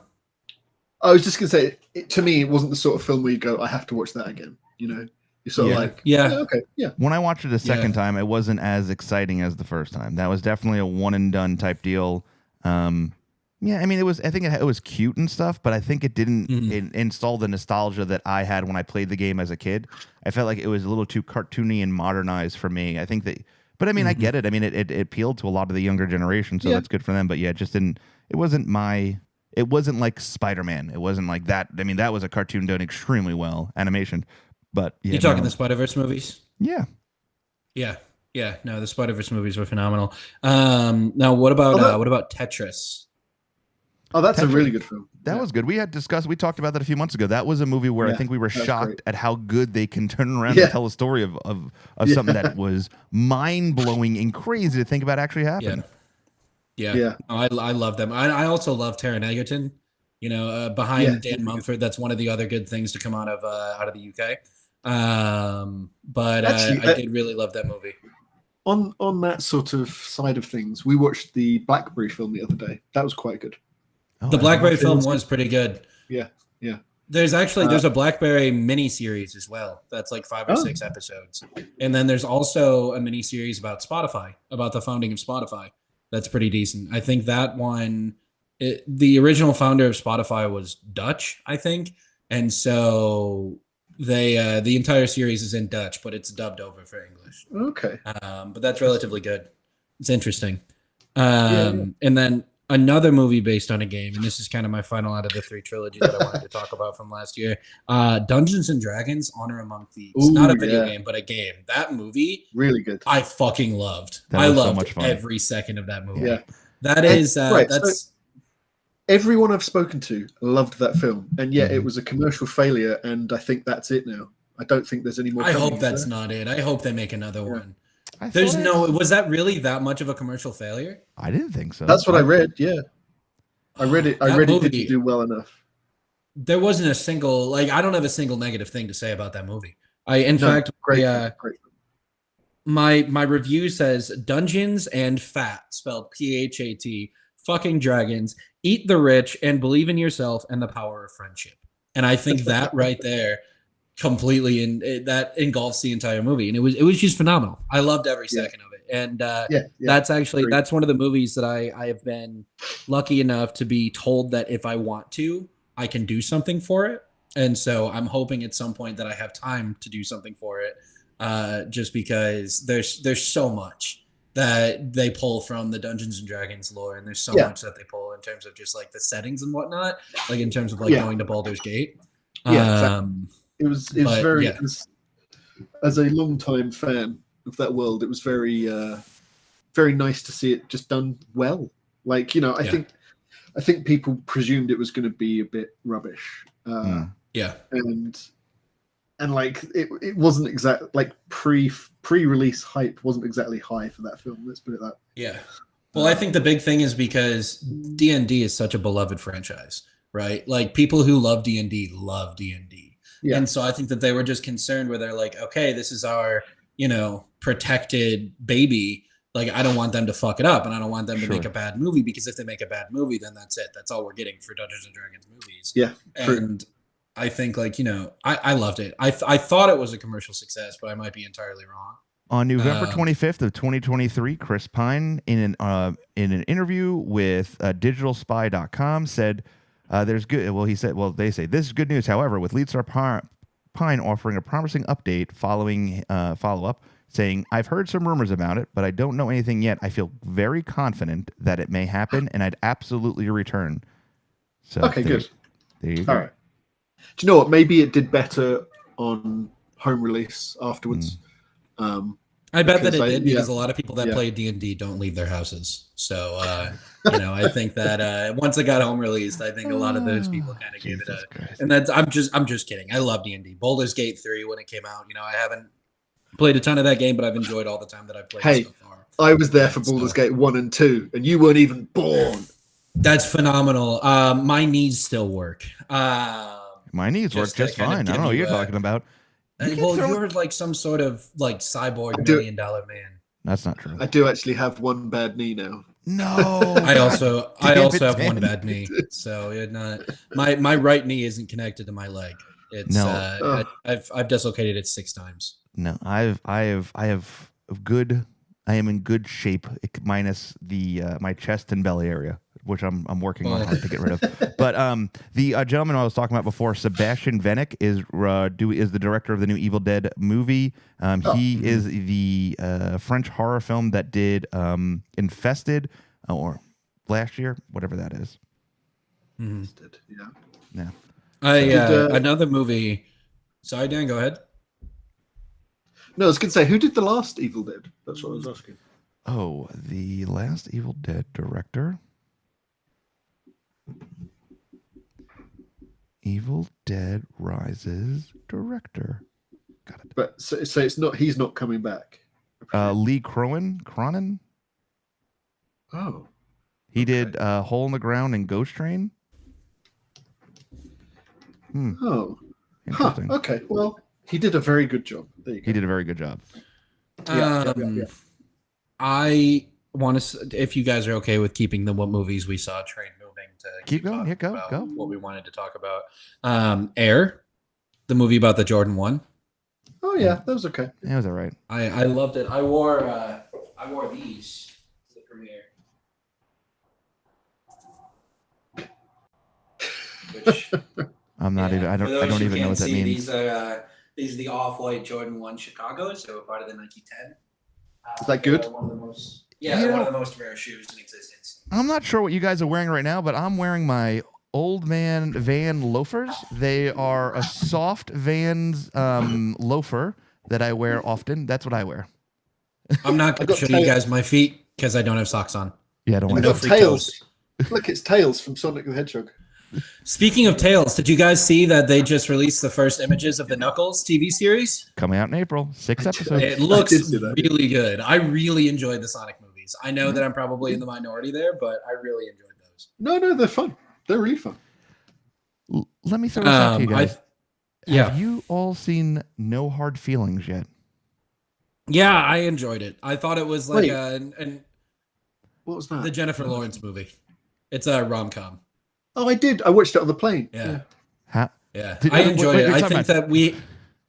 I was just gonna say, to me, it wasn't the sort of film where you go, I have to watch that again. You're sort of like, okay, yeah. When I watched it a second time, it wasn't as exciting as the first time. That was definitely a one and done type deal. I mean, it was. I think it was cute and stuff, but I think it didn't install the nostalgia that I had when I played the game as a kid. I felt like it was a little too cartoony and modernized for me. I think that, but I mean, I get it. I mean, it appealed to a lot of the younger generation, so that's good for them. But yeah, it just didn't. It wasn't like Spider-Man. It wasn't like that. I mean, that was a cartoon done extremely well, animation. But you talking the Spider-Verse movies? Yeah. No, the Spider-Verse movies were phenomenal. Now, what about Tetris? Oh, that's a really good film. That was good. We talked about that a few months ago. That was a movie where I think we were shocked at how good they can turn around and tell a story of something that was mind-blowing and crazy to think about actually happening. Yeah. Oh, I love them. I also love Taron Egerton. Behind Dan Mumford, that's one of the other good things to come out of the UK. But actually, I did really love that movie. On that sort of side of things, we watched the Blackberry film the other day. That was quite good. The Blackberry film was pretty good. Yeah. There's a Blackberry mini series as well. That's like 5 or 6 episodes. And then there's also a mini series about Spotify, about the founding of Spotify. That's pretty decent. I think that one, the original founder of Spotify was Dutch, I think. And so the entire series is in Dutch, but it's dubbed over for English. Okay. But that's relatively good. It's interesting. And then another movie based on a game, and this is kind of my final out of the 3 trilogy that I wanted to talk about from last year. Dungeons and Dragons: Honor Among Thieves. Ooh, not a video game, but a game. That movie, really good. I fucking loved. I loved so much fun. Every second of that movie. Yeah. That's so everyone I've spoken to loved that film, and yet it was a commercial failure, and I think that's it now. I don't think there's any more. I hope that's not it. I hope they make another one. Was that really that much of a commercial failure? I didn't think so. That's what I read. Yeah, I read it. I read it didn't do well enough. There wasn't a single I don't have a single negative thing to say about that movie. Great. My review says Dungeons and Fat, spelled PHAT, fucking dragons, eat the rich, and believe in yourself and the power of friendship. And I think that right there completely that engulfs the entire movie, and it was just phenomenal. I loved every second of it, and that's one of the movies that I have been lucky enough to be told that if I want to, I can do something for it. And so I'm hoping at some point that I have time to do something for it, just because there's so much that they pull from the Dungeons and Dragons lore, and there's so much that they pull in terms of just like the settings and whatnot, like in terms of going to Baldur's Gate. Exactly. It was very, as a long-time fan of that world, it was very very nice to see it just done well. I think people presumed it was going to be a bit rubbish. And it wasn't exactly pre-release hype wasn't exactly high for that film. Let's put it that way. Yeah. Well, I think the big thing is because D&D is such a beloved franchise, right? Like people who love D&D love D&D. Yeah. And so I think that they were just concerned where they're like, okay, this is our, protected baby. Like, I don't want them to fuck it up, and I don't want them to make a bad movie, because if they make a bad movie, then that's it. That's all we're getting for Dungeons and Dragons movies. Yeah. And I think I loved it. I thought it was a commercial success, but I might be entirely wrong. On November 25th of 2023, Chris Pine, in an interview with digitalspy.com, said there's good. Well, he said, well, they say this is good news. However, with lead star Pine offering a promising update following follow-up, saying, I've heard some rumors about it, but I don't know anything yet. I feel very confident that it may happen, and I'd absolutely return. So okay, good. There you go. All right. Do you know what? Maybe it did better on home release afterwards. I bet that it did because a lot of people that play D&D don't leave their houses. So, I think that once it got home released, I think a lot of those people kind of gave it a. Christ. And that's I'm just kidding. I love D&D. Baldur's Gate 3 when it came out. I haven't played a ton of that game, but I've enjoyed all the time that I've played so far. I was there for Baldur's Gate 1 and 2, and you weren't even born. That's phenomenal. My knees still work. My knees work just fine. I don't know what you're talking about. You're like some sort of like cyborg $1 million man. That's not true. I do actually have one bad knee now. No. I also have one bad knee. So my right knee isn't connected to my leg. It's I've dislocated it 6 times. No, I am in good shape, minus the my chest and belly area, which I'm working on hard to get rid of. But the gentleman I was talking about before, Sebastian Vennick, is the director of the new Evil Dead movie. He is the French horror film that did Infested, or last year, whatever that is. Infested, yeah. Another movie. Sorry, Dan, go ahead. No, I was going to say, who did the last Evil Dead? That's what I was asking. Oh, the last Evil Dead director? Evil Dead Rises director. Got it. But so it's not. He's not coming back. Lee Cronin. Oh. He did Hole in the Ground and Ghost Train. Oh. Interesting. Huh. Okay. Well, he did a very good job. There you go. He did a very good job. I want to, if you guys are okay with keeping what movies we saw train moving to keep going. Here, go. What we wanted to talk about. Air, the movie about the Jordan 1. Oh yeah, that was okay. That was all right. I loved it. I wore these to the premiere. Which I'm not even. I don't even know what that means. These are the off-white Jordan 1 Chicago, so part of the Nike 10. Is that good? One of the most, one of the most rare shoes in existence. I'm not sure what you guys are wearing right now, but I'm wearing my old man Van loafers. They are a soft Vans loafer that I wear often. That's what I wear. I'm not going to show you guys my feet because I don't have socks on. Yeah, don't worry. I got Tails. Look, it's Tails from Sonic the Hedgehog. Speaking of Tails, did you guys see that they just released the first images of the Knuckles TV series? Coming out in April. 6 episodes. It looks really good. I really enjoyed the Sonic movies. I know that I'm probably in the minority there, but I really enjoyed those. No, they're fun. They're really fun. Let me throw this out to you guys. Yeah. Have you all seen No Hard Feelings yet? Yeah, I enjoyed it. I thought it was like what was that? The Jennifer Lawrence movie. It's a rom-com. Oh, I did. I watched it on the plane. Yeah. Yeah. I enjoyed it. I think that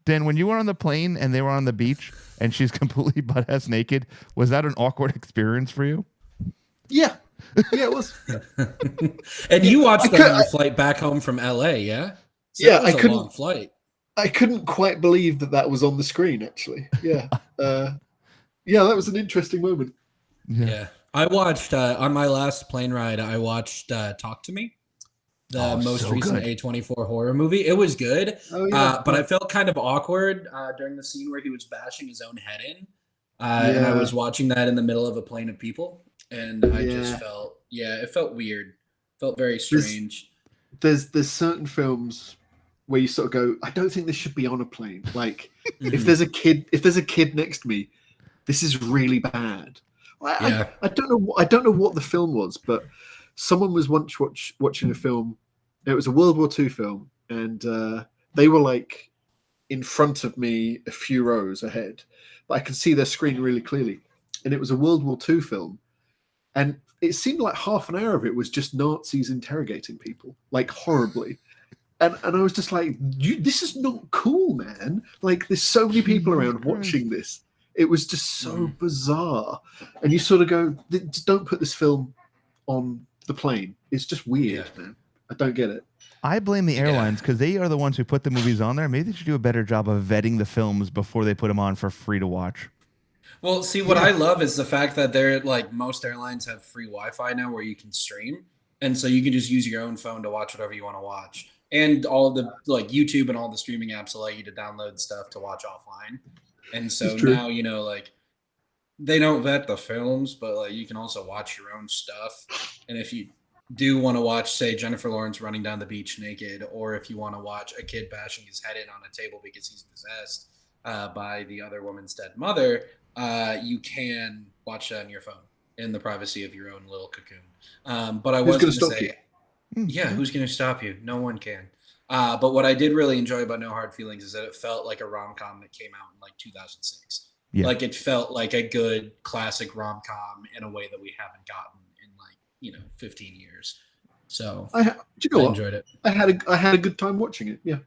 Dan, when you were on the plane and they were on the beach and she's completely butt-ass naked, was that an awkward experience for you? Yeah. Yeah, it was. And you watched that on your flight back home from LA, yeah? So yeah, that was a long flight. I couldn't quite believe that was on the screen, actually. Yeah. That was an interesting moment. Yeah. I watched, on my last plane ride, I watched Talk to Me, the most recent A24 horror movie. It was good, but I felt kind of awkward during the scene where he was bashing his own head in. And I was watching that in the middle of a plane of people. And I just felt, it felt weird. Felt very strange. There's certain films where you sort of go, I don't think this should be on a plane. Like if there's a kid next to me, this is really bad. I don't know what the film was, but someone was once watching a film. It was a World War II film, and they were like in front of me a few rows ahead, but I could see their screen really clearly. And it was a World War II film, and it seemed like half an hour of it was just Nazis interrogating people, like horribly. And I was just like, this is not cool, man. Like, there's so many people around watching this. It was just so bizarre, and you sort of go, "Just don't put this film on the plane." It's just weird, man. I don't get it. I blame the airlines because they are the ones who put the movies on there. Maybe they should do a better job of vetting the films before they put them on for free to watch. Well, see, what I love is the fact that they're like most airlines have free Wi-Fi now where you can stream, and so you can just use your own phone to watch whatever you want to watch. And all of the like YouTube and all the streaming apps allow you to download stuff to watch offline. And so now, you know, like they don't vet the films, but like you can also watch your own stuff. And if you do want to watch, say, Jennifer Lawrence running down the beach naked, or if you want to watch a kid bashing his head in on a table because he's possessed by the other woman's dead mother, you can watch that on your phone in the privacy of your own little cocoon. But I was going to say, who's going to stop you? No one can. But what I did really enjoy about No Hard Feelings is that it felt like a rom-com that came out in like 2006. Yeah. Like it felt like a good classic rom-com in a way that we haven't gotten in like, 15 years. So I enjoyed it. I had a good time watching it. Yeah.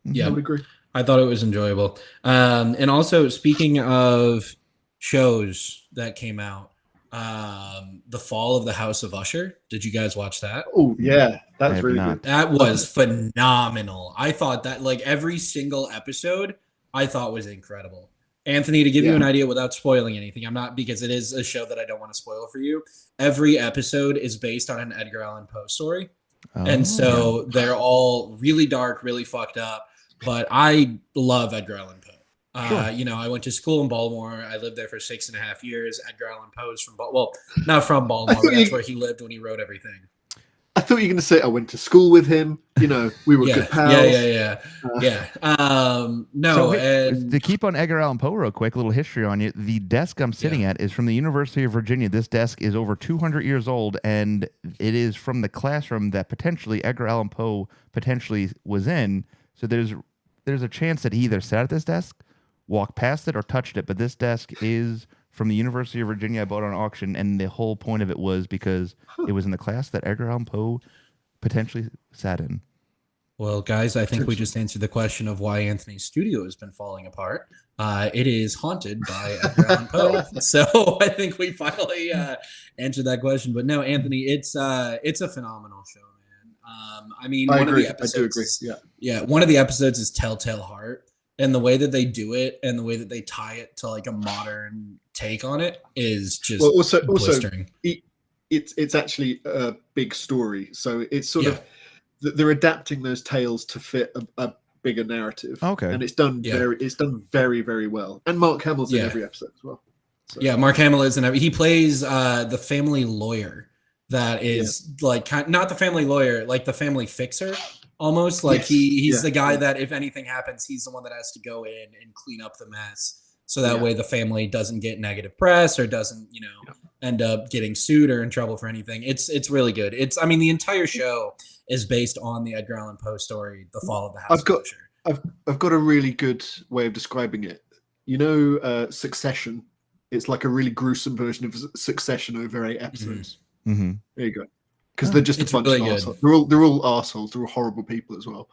Yeah. I would agree. I thought it was enjoyable. And also speaking of shows that came out, The Fall of the House of Usher. Did you guys watch that? Oh yeah, that's really good. That was phenomenal. I thought that like every single episode I thought was incredible. Anthony, to give you an idea without spoiling anything, I'm not, because it is a show that I don't want to spoil for you. Every episode is based on an Edgar Allan Poe story. And so they're all really dark, really fucked up. But I love Edgar Allan Poe. I went to school in Baltimore. I lived there for 6.5 years. Edgar Allan Poe is from not from Baltimore, but that's where he lived when he wrote everything. I thought you were going to say I went to school with him. We were good pals. To keep on Edgar Allan Poe real quick, a little history on you. The desk I'm sitting at is from the University of Virginia. This desk is over 200 years old, and it is from the classroom that potentially Edgar Allan Poe potentially was in. So there's a chance that he either sat at this desk, walked past it, or touched it. But this desk is from the University of Virginia. I bought it on auction, and the whole point of it was because it was in the class that Edgar Allan Poe potentially sat in. Well, guys, I think we just answered the question of why Anthony's studio has been falling apart. It is haunted by Edgar Allan Poe. So I think we finally answered that question. But no, Anthony, it's a phenomenal show, man. I mean, I do agree. One of the episodes is Telltale Heart. And the way that they do it and the way that they tie it to like a modern take on it is just blistering. It's actually a big story. So it's sort of, they're adapting those tales to fit a bigger narrative. Okay. And it's done very, very well. And Mark Hamill's in every episode as well. So. Yeah, Mark Hamill is he plays the family lawyer that is like, not the family lawyer, like the family fixer. Almost like he's the guy that if anything happens, he's the one that has to go in and clean up the mess. So that way the family doesn't get negative press or doesn't, end up getting sued or in trouble for anything. It's really good. The entire show is based on the Edgar Allan Poe story, The Fall of the House of Usher. I've got a really good way of describing it. Succession. It's like a really gruesome version of Succession over 8 episodes. Mm-hmm. There you go. Because they're just a bunch of assholes. They're all assholes. They're all horrible people as well.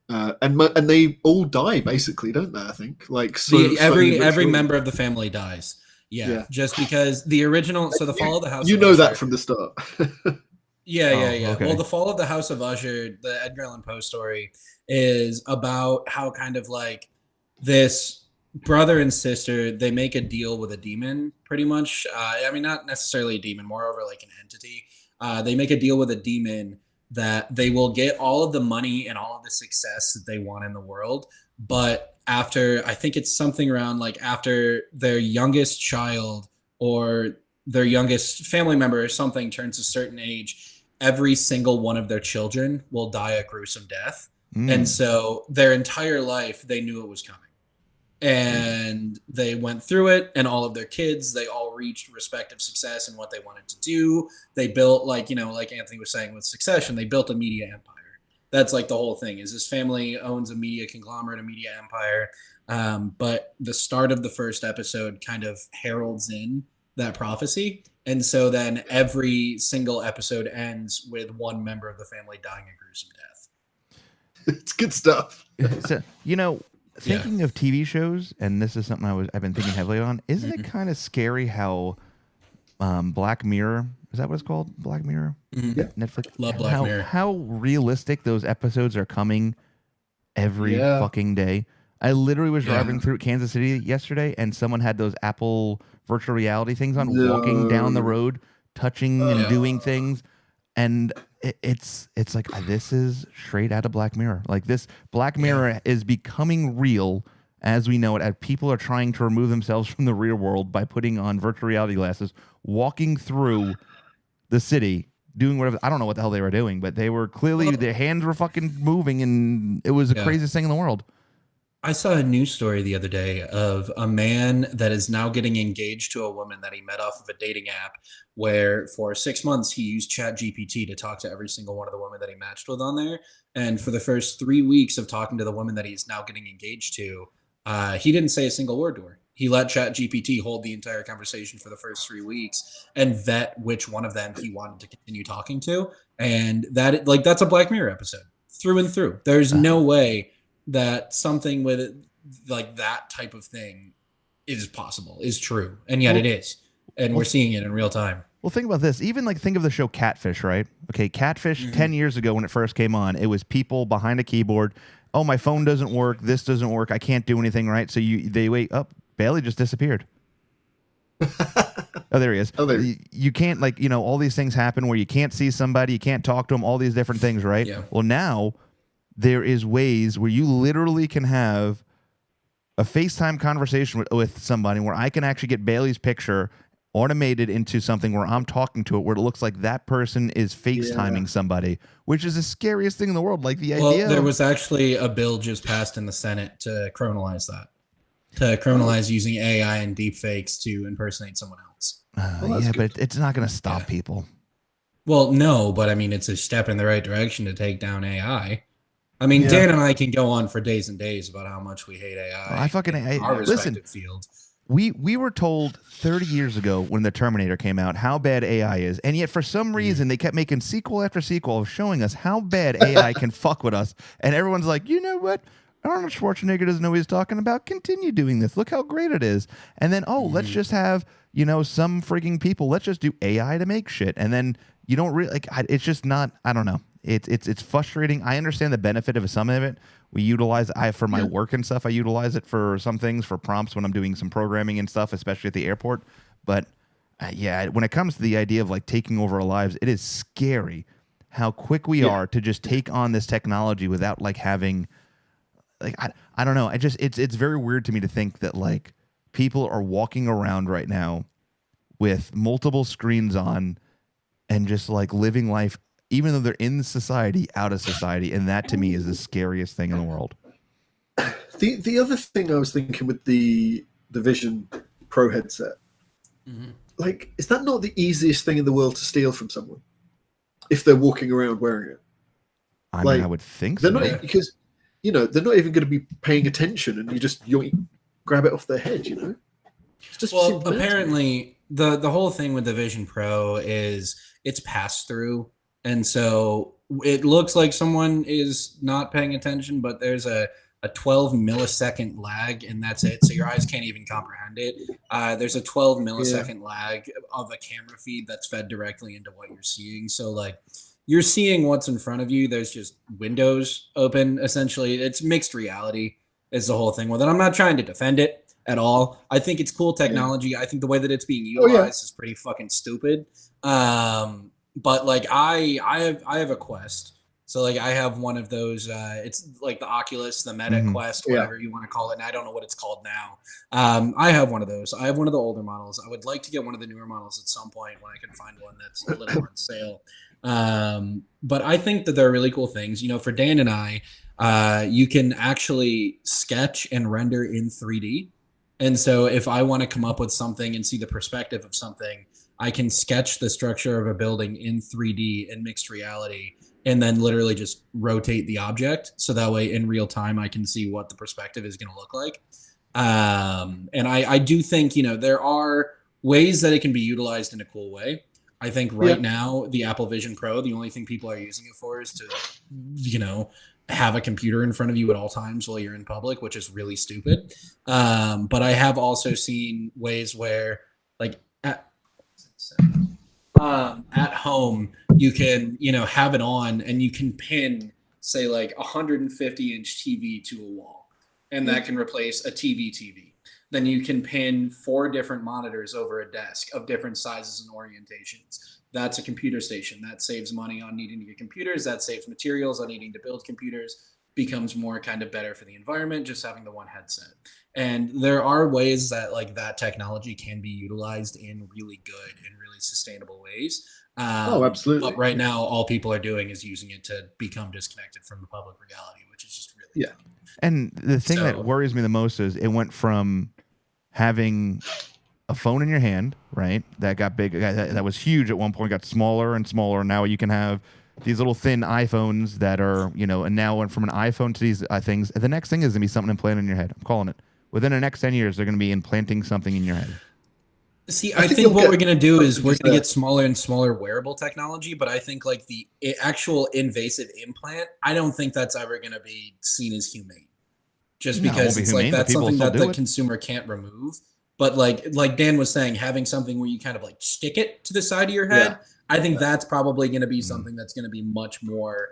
And they all die basically, don't they? I think every member of the family dies. Yeah, just because the original. So the Fall of the House. You know that from the start. Yeah. Okay. Well, the Fall of the House of Usher, the Edgar Allan Poe story, is about how kind of like this brother and sister, they make a deal with a demon, pretty much. Not necessarily a demon, moreover like an entity. They make a deal with a demon that they will get all of the money and all of the success that they want in the world. But after, I think it's something around like after their youngest child or their youngest family member or something turns a certain age, every single one of their children will die a gruesome death. And so their entire life, they knew it was coming. And they went through it, and all of their kids, they all reached respective success in what they wanted to do. They built, like Anthony was saying with Succession, they built a media empire. That's like the whole thing, is this family owns a media conglomerate, a media empire. But the start of the first episode kind of heralds in that prophecy. And so then every single episode ends with one member of the family dying a gruesome death. It's good stuff. So, thinking of TV shows, and this is something I've been thinking heavily on. Isn't it kind of scary how Black Mirror, is that what it's called? Black Mirror? Mm-hmm. Yeah. Netflix. Love Black Mirror. How realistic those episodes are coming every fucking day. I literally was driving through Kansas City yesterday, and someone had those Apple virtual reality things on, walking down the road, touching and doing things, and it's like, this is straight out of Black Mirror. Like, this Black Mirror is becoming real as we know it, as people are trying to remove themselves from the real world by putting on virtual reality glasses, walking through the city, doing whatever. I don't know what the hell they were doing, but they were clearly, their hands were fucking moving, and it was the craziest thing in the world. I saw a news story the other day of a man that is now getting engaged to a woman that he met off of a dating app, where for 6 months he used ChatGPT to talk to every single one of the women that he matched with on there. And for the first 3 weeks of talking to the woman that he's now getting engaged to, he didn't say a single word to her. He let ChatGPT hold the entire conversation for the first 3 weeks and vet which one of them he wanted to continue talking to. And that's a Black Mirror episode through and through. There's no way that something with like that type of thing is possible, is true. And yet it is. And we're seeing it in real time. Well, think about this. Even like, think of the show Catfish, right? Okay, Catfish, 10 years ago when it first came on, it was people behind a keyboard. Oh, my phone doesn't work. This doesn't work. I can't do anything right. So they wait up. Bailey just disappeared. Oh, there he is. Oh, there. You can't, like, all these things happen where you can't see somebody, you can't talk to them, all these different things, right? Yeah. Well, now there is ways where you literally can have a FaceTime conversation with somebody where I can actually get Bailey's picture automated into something where I'm talking to it, where it looks like that person is FaceTiming somebody, which is the scariest thing in the world. Like, the idea. There was actually a bill just passed in the Senate to criminalize that. To criminalize using AI and deepfakes to impersonate someone else. But it's not going to stop people. Well, no, but I mean, it's a step in the right direction to take down AI. I mean, Dan and I can go on for days and days about how much we hate AI. I fucking hate our respective field. We were told 30 years ago when the Terminator came out how bad AI is, and yet for some reason they kept making sequel after sequel of showing us how bad AI can fuck with us, and everyone's like, you know what? Arnold Schwarzenegger doesn't know what he's talking about. Continue doing this. Look how great it is. And then, let's just have, some freaking people. Let's just do AI to make shit. And then you don't really, like, it's just not, I don't know. It's frustrating. I understand the benefit of some of it. We utilize, for my work and stuff, I utilize it for some things, for prompts when I'm doing some programming and stuff, especially at the airport. But when it comes to the idea of like taking over our lives, it is scary how quick we are to just take on this technology without like having, like, I don't know. It's very weird to me to think that like people are walking around right now with multiple screens on and just like living life, even though they're in society, out of society. And that to me is the scariest thing in the world. The other thing I was thinking with the Vision Pro headset, like, is that not the easiest thing in the world to steal from someone if they're walking around wearing it? I mean, I would think so. They're not, because they're not even going to be paying attention, and you just grab it off their head. It's just apparently the whole thing with the Vision Pro is it's pass through, and so it looks like someone is not paying attention, but there's a 12 millisecond lag, and that's it. So your eyes can't even comprehend it. There's a 12 millisecond lag of a camera feed that's fed directly into what you're seeing. So like, you're seeing what's in front of you. There's just windows open, essentially. It's mixed reality is the whole thing with it. I'm not trying to defend it at all. I think it's cool technology. I think the way that it's being utilized is pretty fucking stupid. But like, I have a Quest. So like, I have one of those, it's like the Oculus, the Meta Quest, whatever you want to call it. And I don't know what it's called now. I have one of those. I have one of the older models. I would like to get one of the newer models at some point when I can find one that's a little more on sale. But I think that there are really cool things, for Dan and I, you can actually sketch and render in 3D. And so if I want to come up with something and see the perspective of something, I can sketch the structure of a building in 3D in mixed reality, and then literally just rotate the object. So that way in real time, I can see what the perspective is going to look like. And I do think, there are ways that it can be utilized in a cool way. I think now the Apple Vision Pro, the only thing people are using it for is to, have a computer in front of you at all times while you're in public, which is really stupid. But I have also seen ways where, like, at home, you can, have it on and you can pin, say, like 150-inch TV to a wall, and that can replace a TV. Then you can pin 4 different monitors over a desk of different sizes and orientations. That's a computer station. That saves money on needing to get computers. That saves materials on needing to build computers. Becomes more kind of better for the environment just having the one headset. And there are ways that like that technology can be utilized in really good and really sustainable ways. Absolutely. But right now, all people are doing is using it to become disconnected from the public reality, which is just really bad. And the thing that worries me the most is it went from having a phone in your hand, right? That got big. That was huge at one point, got smaller and smaller. Now you can have these little thin iPhones that are, and now went from an iPhone to these things. The next thing is going to be something implanted in your head. I'm calling it. Within the next 10 years, they're going to be implanting something in your head. See, I think what we're going to do is we're going to get smaller and smaller wearable technology, but I think like the actual invasive implant, I don't think that's ever going to be seen as humane. Just because it's like that's something that the consumer can't remove. But like Dan was saying, having something where you kind of like stick it to the side of your head, I think that's probably going to be something that's going to be much more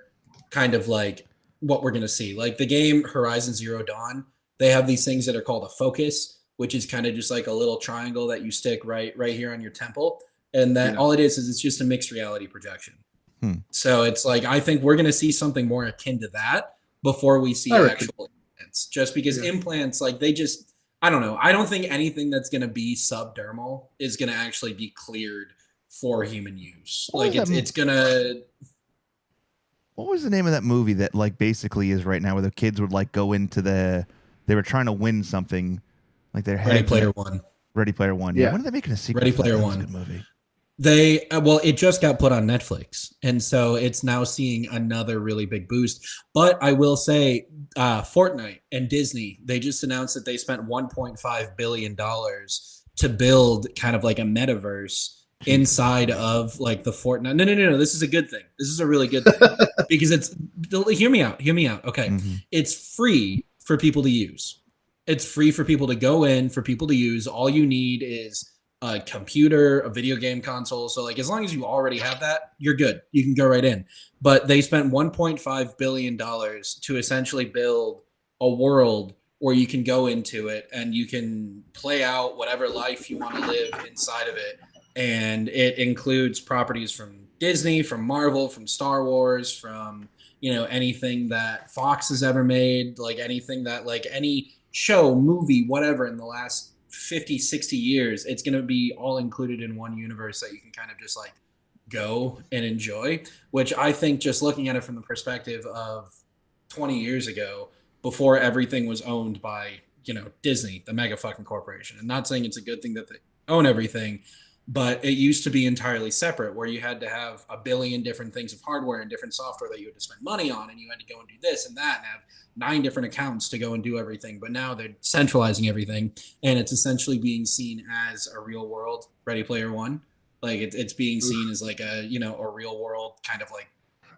kind of like what we're going to see. Like the game Horizon Zero Dawn, they have these things that are called a focus, which is kind of just like a little triangle that you stick right here on your temple. And that all it is it's just a mixed reality projection. So it's like, I think we're going to see something more akin to that before we see actual implants. Just because implants, like they just, I don't know. I don't think anything that's going to be subdermal is going to actually be cleared for human use. Like it's going to. What was the name of that movie that like basically is right now where the kids would like go into they were trying to win something, like their Ready Player One. Ready Player One. Yeah. When are they making a sequel? Ready Player One. Good movie. It just got put on Netflix, and so it's now seeing another really big boost. But I will say, Fortnite and Disney, they just announced that they spent $1.5 billion to build kind of like a metaverse inside of like the Fortnite. No. This is a good thing. This is a really good thing because hear me out. Okay. Mm-hmm. It's free for people to use. It's free for people to go in, for people to use. All you need is a computer, a video game console. So like as long as you already have that, you're good. You can go right in. But they spent $1.5 billion to essentially build a world where you can go into it and you can play out whatever life you want to live inside of it. And it includes properties from Disney, from Marvel, from Star Wars, from, anything that Fox has ever made, like anything that like any show, movie, whatever in the last 50, 60 years, it's going to be all included in one universe that you can kind of just like go and enjoy, which I think just looking at it from the perspective of 20 years ago, before everything was owned by, Disney, the mega fucking corporation. I'm not saying it's a good thing that they own everything, but it used to be entirely separate where you had to have a billion different things of hardware and different software that you had to spend money on, and you had to go and do this and that and have 9 different accounts to go and do everything. But now they're centralizing everything, and it's essentially being seen as a real world Ready Player One. Like it's being seen as like a real world kind of like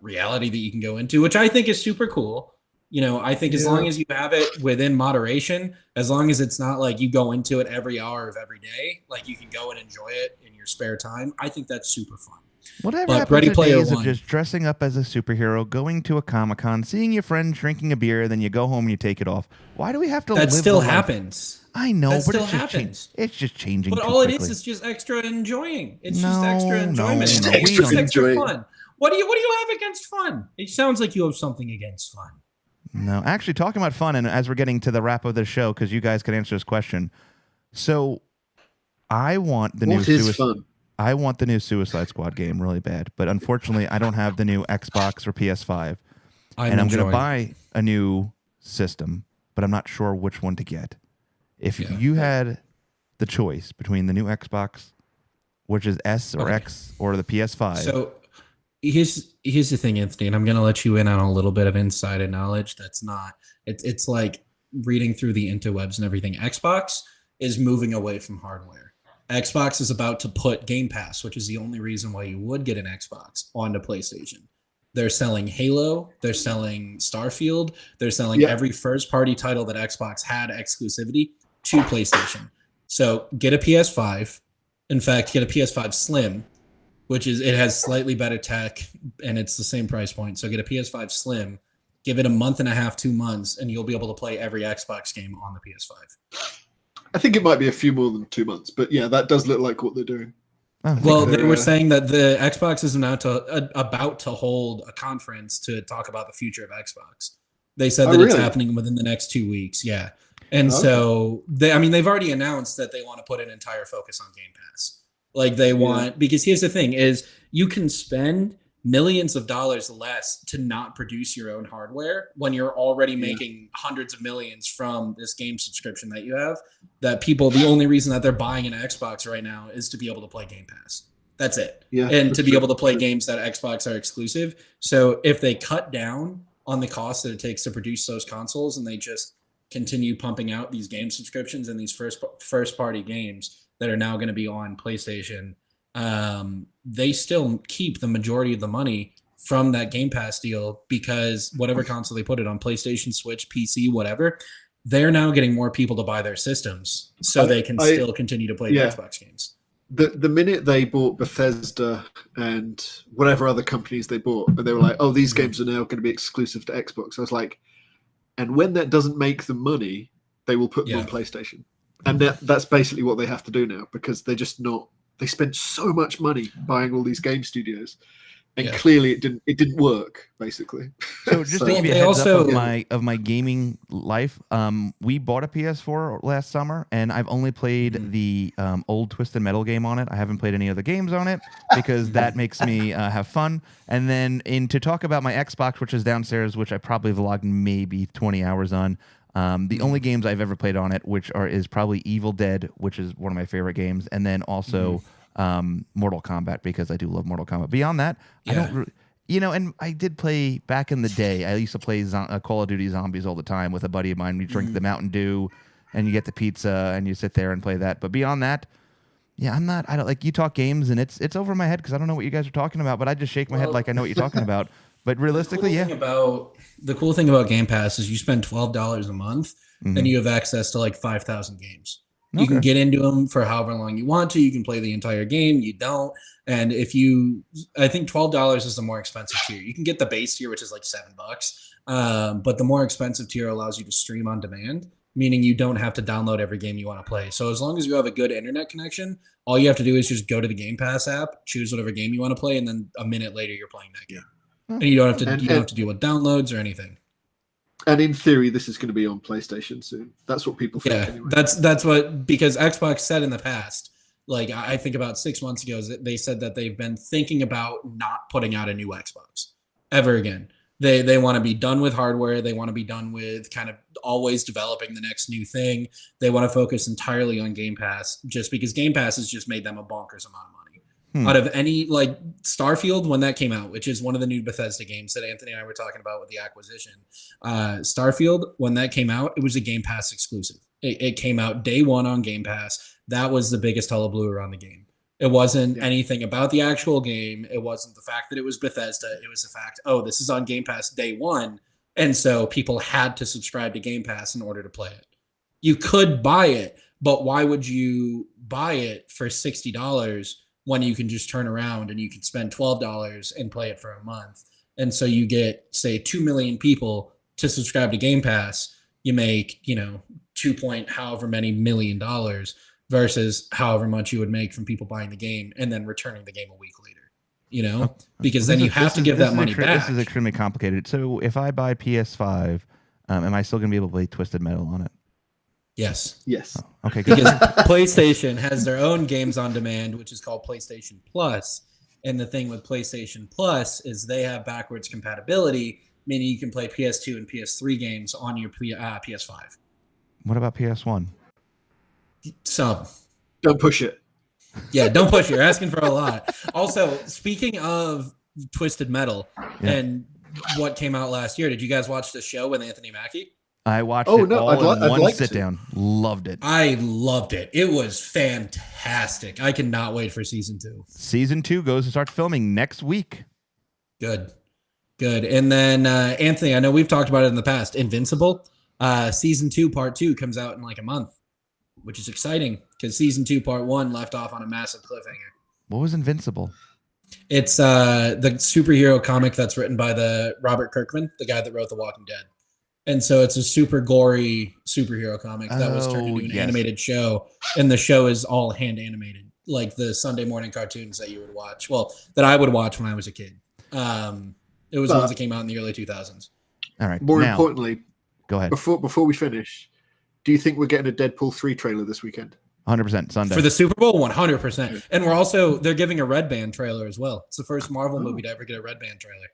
reality that you can go into, which I think is super cool. I think as long as you have it within moderation, as long as it's not like you go into it every hour of every day, like you can go and enjoy it in your spare time. I think that's super fun. Whatever happened to days of just dressing up as a superhero, going to a Comic-Con, seeing your friends drinking a beer, then you go home and you take it off. Why do we have to live that still happens? I know, that but still happens. It's just changing. But all quickly. It is just extra enjoying. It's just extra enjoyment. No, it's just extra fun. What do you have against fun? It sounds like you have something against fun. No, actually, talking about fun, and as we're getting to the wrap of the show, because you guys can answer this question. So, I want the I want the new Suicide Squad game really bad, but unfortunately, I don't have the new Xbox or PS5, and I'm going to buy a new system, but I'm not sure which one to get. If you had the choice between the new Xbox, which is S or X, or the PS5, so. Here's the thing, Anthony, and I'm going to let you in on a little bit of insider knowledge. That's not, it's like reading through the interwebs and everything. Xbox is moving away from hardware. Xbox is about to put Game Pass, which is the only reason why you would get an Xbox, onto PlayStation. They're selling Halo. They're selling Starfield. They're selling every first-party title that Xbox had exclusivity to PlayStation. So get a PS5. In fact, get a PS5 Slim, which is, it has slightly better tech and it's the same price point. So get a PS5 Slim, give it a month and a half, 2 months, and you'll be able to play every Xbox game on the PS5. I think it might be a few more than 2 months, but yeah, that does look like what they're doing. Well, they were saying that the Xbox is now about to hold a conference to talk about the future of Xbox. They said that it's happening within the next 2 weeks. Yeah. And so they've already announced that they want to put an entire focus on Game Pass. Like they want, because here's the thing is you can spend millions of dollars less to not produce your own hardware when you're already making hundreds of millions from this game subscription that you have, that people, the only reason that they're buying an Xbox right now is to be able to play Game Pass. That's it. Yeah, and to be able to play games that Xbox are exclusive. So if they cut down on the cost that it takes to produce those consoles and they just continue pumping out these game subscriptions and these first party games that are now going to be on PlayStation, they still keep the majority of the money from that Game Pass deal, because whatever console they put it on, PlayStation, Switch, PC, whatever, they're now getting more people to buy their systems so they can still continue to play the Xbox games. The minute they bought Bethesda and whatever other companies they bought, and they were like, oh, these games are now going to be exclusive to Xbox, I was like, and when that doesn't make them money, they will put them on PlayStation. And that's basically what they have to do now, because they're just not, they spent so much money buying all these game studios, and clearly it didn't work, basically. So just to give you a heads up of my gaming life, we bought a PS4 last summer, and I've only played the old Twisted Metal game on it. I haven't played any other games on it because that makes me have fun. And then to talk about my Xbox, which is downstairs, which I probably vlogged maybe 20 hours on. The only games I've ever played on it, is probably Evil Dead, which is one of my favorite games, and then also Mortal Kombat, because I do love Mortal Kombat. Beyond that, I don't, and I did play back in the day. I used to play Call of Duty Zombies all the time with a buddy of mine. We drink the Mountain Dew, and you get the pizza, and you sit there and play that. But beyond that, I don't like, you talk games, and it's over my head because I don't know what you guys are talking about. But I just shake my head like I know what you're talking about. But realistically, the cool thing about Game Pass is you spend $12 a month and you have access to like 5,000 games. You can get into them for however long you want to. You can play the entire game. You don't. And I think $12 is the more expensive tier. You can get the base tier, which is like $7. But the more expensive tier allows you to stream on demand, meaning you don't have to download every game you want to play. So as long as you have a good internet connection, all you have to do is just go to the Game Pass app, choose whatever game you want to play, and then a minute later you're playing that game. And you don't have to deal with downloads or anything. And in theory, this is going to be on PlayStation soon. That's what people think. Yeah, anyway. That's what, because Xbox said in the past, like I think about 6 months ago, they said that they've been thinking about not putting out a new Xbox ever again. They want to be done with hardware. They want to be done with kind of always developing the next new thing. They want to focus entirely on Game Pass, just because Game Pass has just made them a bonkers amount of money. Out of any, like Starfield, when that came out, which is one of the new Bethesda games that Anthony and I were talking about with the acquisition. Starfield, when that came out, it was a Game Pass exclusive. It came out day one on Game Pass. That was the biggest hullabaloo around the game. It wasn't anything about the actual game. It wasn't the fact that it was Bethesda. It was the fact, this is on Game Pass day one. And so people had to subscribe to Game Pass in order to play it. You could buy it, but why would you buy it for $60 when you can just turn around and you can spend $12 and play it for a month? And so you get, say, 2 million people to subscribe to Game Pass. You make, however many million dollars versus however much you would make from people buying the game and then returning the game a week later, because then you have to give that money back. This is extremely complicated. So if I buy PS5, am I still going to be able to play Twisted Metal on it? Yes. Oh, okay, good. Because PlayStation has their own games on demand, which is called PlayStation Plus. And the thing with PlayStation Plus is they have backwards compatibility, meaning you can play PS2 and PS3 games on your PS5. What about PS1? Some. Don't push it. Yeah, don't push it. You're asking for a lot. Also, speaking of Twisted Metal and what came out last year, did you guys watch the show with Anthony Mackie? I watched it all in one sit down. Loved it. I loved it. It was fantastic. I cannot wait for season 2. Season 2 goes to start filming next week. Good. Good. And then Anthony, I know we've talked about it in the past. Invincible, season 2, part 2 comes out in like a month, which is exciting because season 2, part 1 left off on a massive cliffhanger. What was Invincible? It's the superhero comic that's written by the Robert Kirkman, the guy that wrote The Walking Dead. And so it's a super gory superhero comic that was turned into an animated show. And the show is all hand animated, like the Sunday morning cartoons that you would watch. Well, that I would watch when I was a kid. It was the ones that came out in the early 2000s. All right. More importantly, go ahead. Before we finish, do you think we're getting a Deadpool 3 trailer this weekend? 100% Sunday. For the Super Bowl, 100%. And they're giving a Red Band trailer as well. It's the first Marvel movie to ever get a Red Band trailer.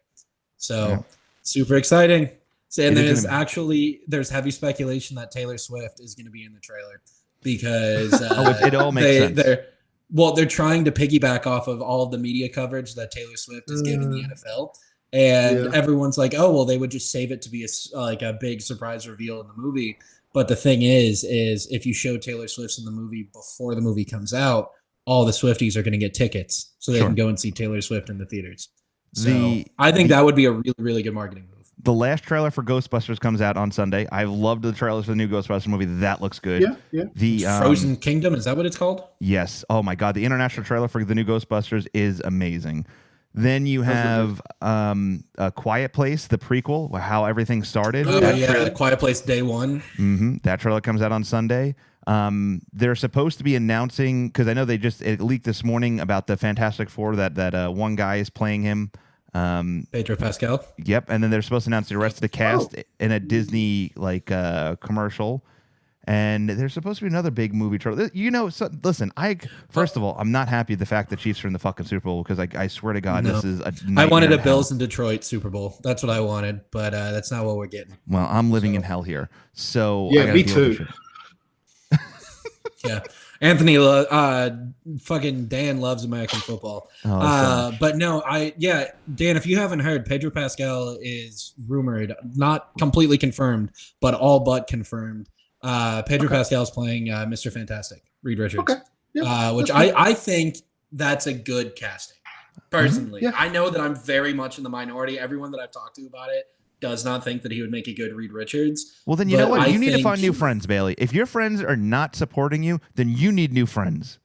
So super exciting. And there's heavy speculation that Taylor Swift is going to be in the trailer because it all makes sense. They're trying to piggyback off of all of the media coverage that Taylor Swift is giving the NFL. And everyone's like, oh, well, they would just save it to be a big surprise reveal in the movie. But the thing is if you show Taylor Swift in the movie before the movie comes out, all the Swifties are going to get tickets so they can go and see Taylor Swift in the theaters. So I think that would be a really, really good marketing move. The last trailer for Ghostbusters comes out on Sunday. I've loved the trailers for the new Ghostbusters movie. That looks good. Yeah. The Frozen Kingdom, is that what it's called? Yes. Oh my God. The international trailer for the new Ghostbusters is amazing. Then you have A Quiet Place, the prequel, how everything started. The Quiet Place Day 1. Mm-hmm. That trailer comes out on Sunday. They're supposed to be announcing, because I know it leaked this morning about the Fantastic Four that one guy is playing him. Pedro Pascal. Yep, and then they're supposed to announce the rest of the cast in a Disney commercial, and there's supposed to be another big movie trailer. Listen, first of all, I'm not happy with the fact that Chiefs are in the fucking Super Bowl because I swear to God, this is a nightmare. I wanted a Bills in Detroit Super Bowl. That's what I wanted, but that's not what we're getting. Well, I'm living in hell here, so yeah, me too. Yeah. Anthony, fucking Dan loves American football. But no, Dan, if you haven't heard, Pedro Pascal is rumored, not completely confirmed, but all but confirmed. Pedro Pascal is playing Mr. Fantastic, Reed Richards, which I think that's a good casting. Personally, I know that I'm very much in the minority. Everyone that I've talked to about it does not think that he would make a good Reed Richards. Well, then you know what? You need to find new friends, Bailey. If your friends are not supporting you, then you need new friends.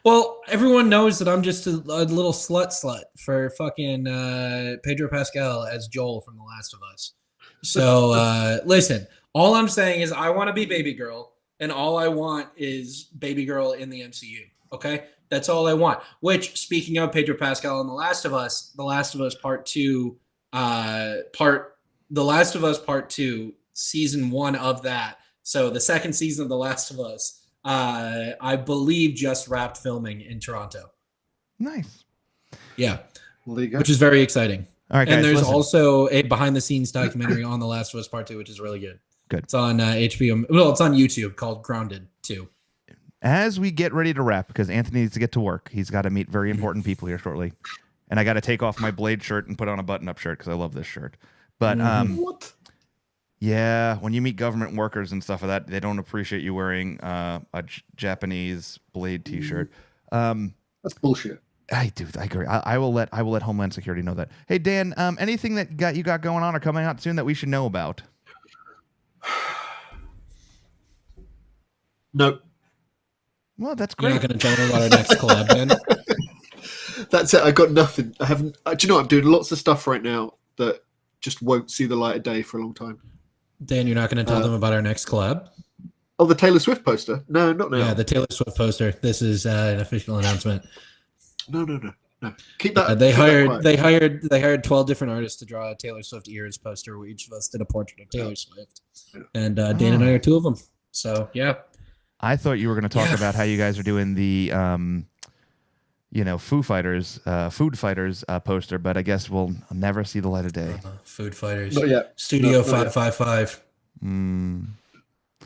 Well, everyone knows that I'm just a little slut for fucking Pedro Pascal as Joel from The Last of Us. So listen, all I'm saying is I want to be Baby Girl, and all I want is Baby Girl in the MCU. Okay? That's all I want. Which, speaking of Pedro Pascal and The Last of Us Part 2, The Last of Us Part 2, Season 1 of that. So the second season of The Last of Us, I believe just wrapped filming in Toronto. Nice. Yeah. Which is very exciting. All right, guys, and there's also a behind-the-scenes documentary on The Last of Us Part 2, which is really good. Good. It's on HBO. Well, it's on YouTube called Grounded 2. As we get ready to wrap, because Anthony needs to get to work, he's got to meet very important people here shortly. And I got to take off my Blade shirt and put on a button-up shirt because I love this shirt. But what? Yeah, when you meet government workers and stuff like that, they don't appreciate you wearing a Japanese Blade T-shirt. That's bullshit. I agree. I will let Homeland Security know that. Hey Dan, anything that you got going on or coming out soon that we should know about? Nope. Well, that's great. You're not going to tell me about our next collab, then? That's it. I got nothing. I haven't. Do you know what? I'm doing lots of stuff right now that just won't see the light of day for a long time. Dan, you're not going to tell them about our next collab? Oh, the Taylor Swift poster? No, not now. Yeah, the Taylor Swift poster. This is an official announcement. No. Keep that. They hired 12 different artists to draw a Taylor Swift ears poster. Where each of us did a portrait of Taylor Swift, and Dan and I are two of them. So yeah. I thought you were going to talk about how you guys are doing the, Food Fighters poster, but I guess we'll never see the light of day. Food Fighters. Not yet. Studio 555.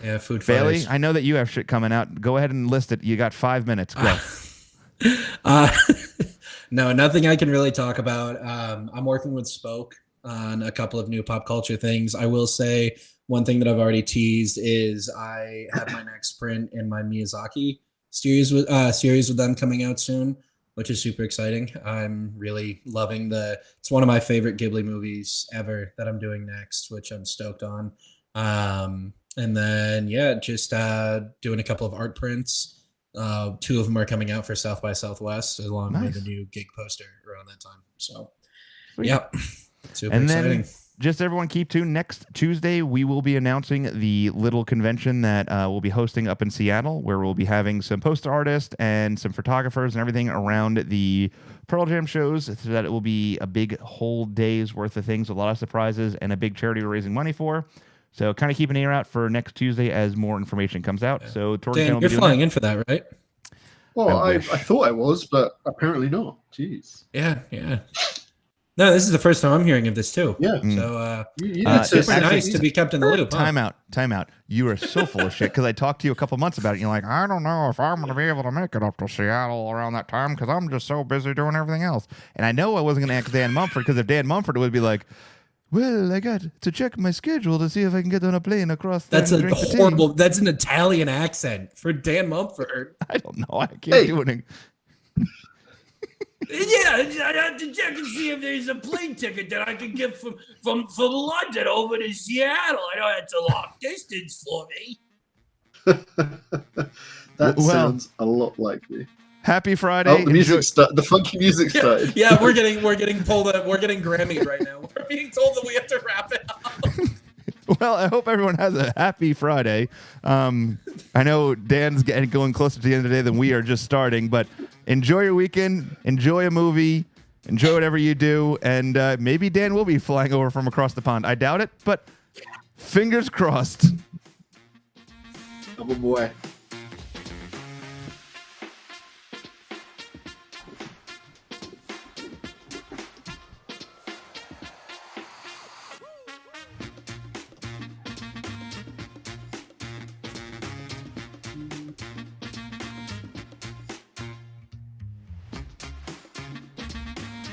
Yeah, Food Bailey, Fighters. I know that you have shit coming out. Go ahead and list it. You got 5 minutes. Go. No, nothing I can really talk about. I'm working with Spoke on a couple of new pop culture things. I will say one thing that I've already teased is I have my next print in my Miyazaki series with them coming out soon, which is super exciting. I'm really loving it's one of my favorite Ghibli movies ever that I'm doing next, which I'm stoked on. And then, just doing a couple of art prints. 2 of them are coming out for South by Southwest, along with a new gig poster around that time. So, Sweet. Yep. Super and exciting. Then just everyone keep tuned. Next Tuesday, we will be announcing the little convention that we'll be hosting up in Seattle, where we'll be having some poster artists and some photographers and everything around the Pearl Jam shows, so that it will be a big whole day's worth of things, a lot of surprises, and a big charity we're raising money for. So kind of keep an ear out for next Tuesday as more information comes out. So Dan, you're flying in for that, right? Well, I thought I was, but apparently not. Jeez. Yeah. No, this is the first time I'm hearing of this too. Yeah. So it's just nice to be kept in the loop. Time out. You are so full of shit because I talked to you a couple months about it. And you're like, I don't know if I'm going to be able to make it up to Seattle around that time because I'm just so busy doing everything else. And I know I wasn't going to ask Dan Mumford because if Dan Mumford would be like, well, I got to check my schedule to see if I can get on a plane across. That's a horrible. That's an Italian accent for Dan Mumford. I don't know. I can't do it. Yeah, I have to check and see if there's a plane ticket that I can get from London over to Seattle. I know that's a long distance for me. That sounds a lot like me. Happy Friday! Oh, the music the funky music started. Yeah, we're getting pulled up. We're getting Grammy'd right now. We're being told that we have to wrap it up. Well, I hope everyone has a happy Friday. I know Dan's going closer to the end of the day than we are just starting, but enjoy your weekend, enjoy a movie, enjoy whatever you do, and maybe Dan will be flying over from across the pond. I doubt it, but fingers crossed. Oh boy.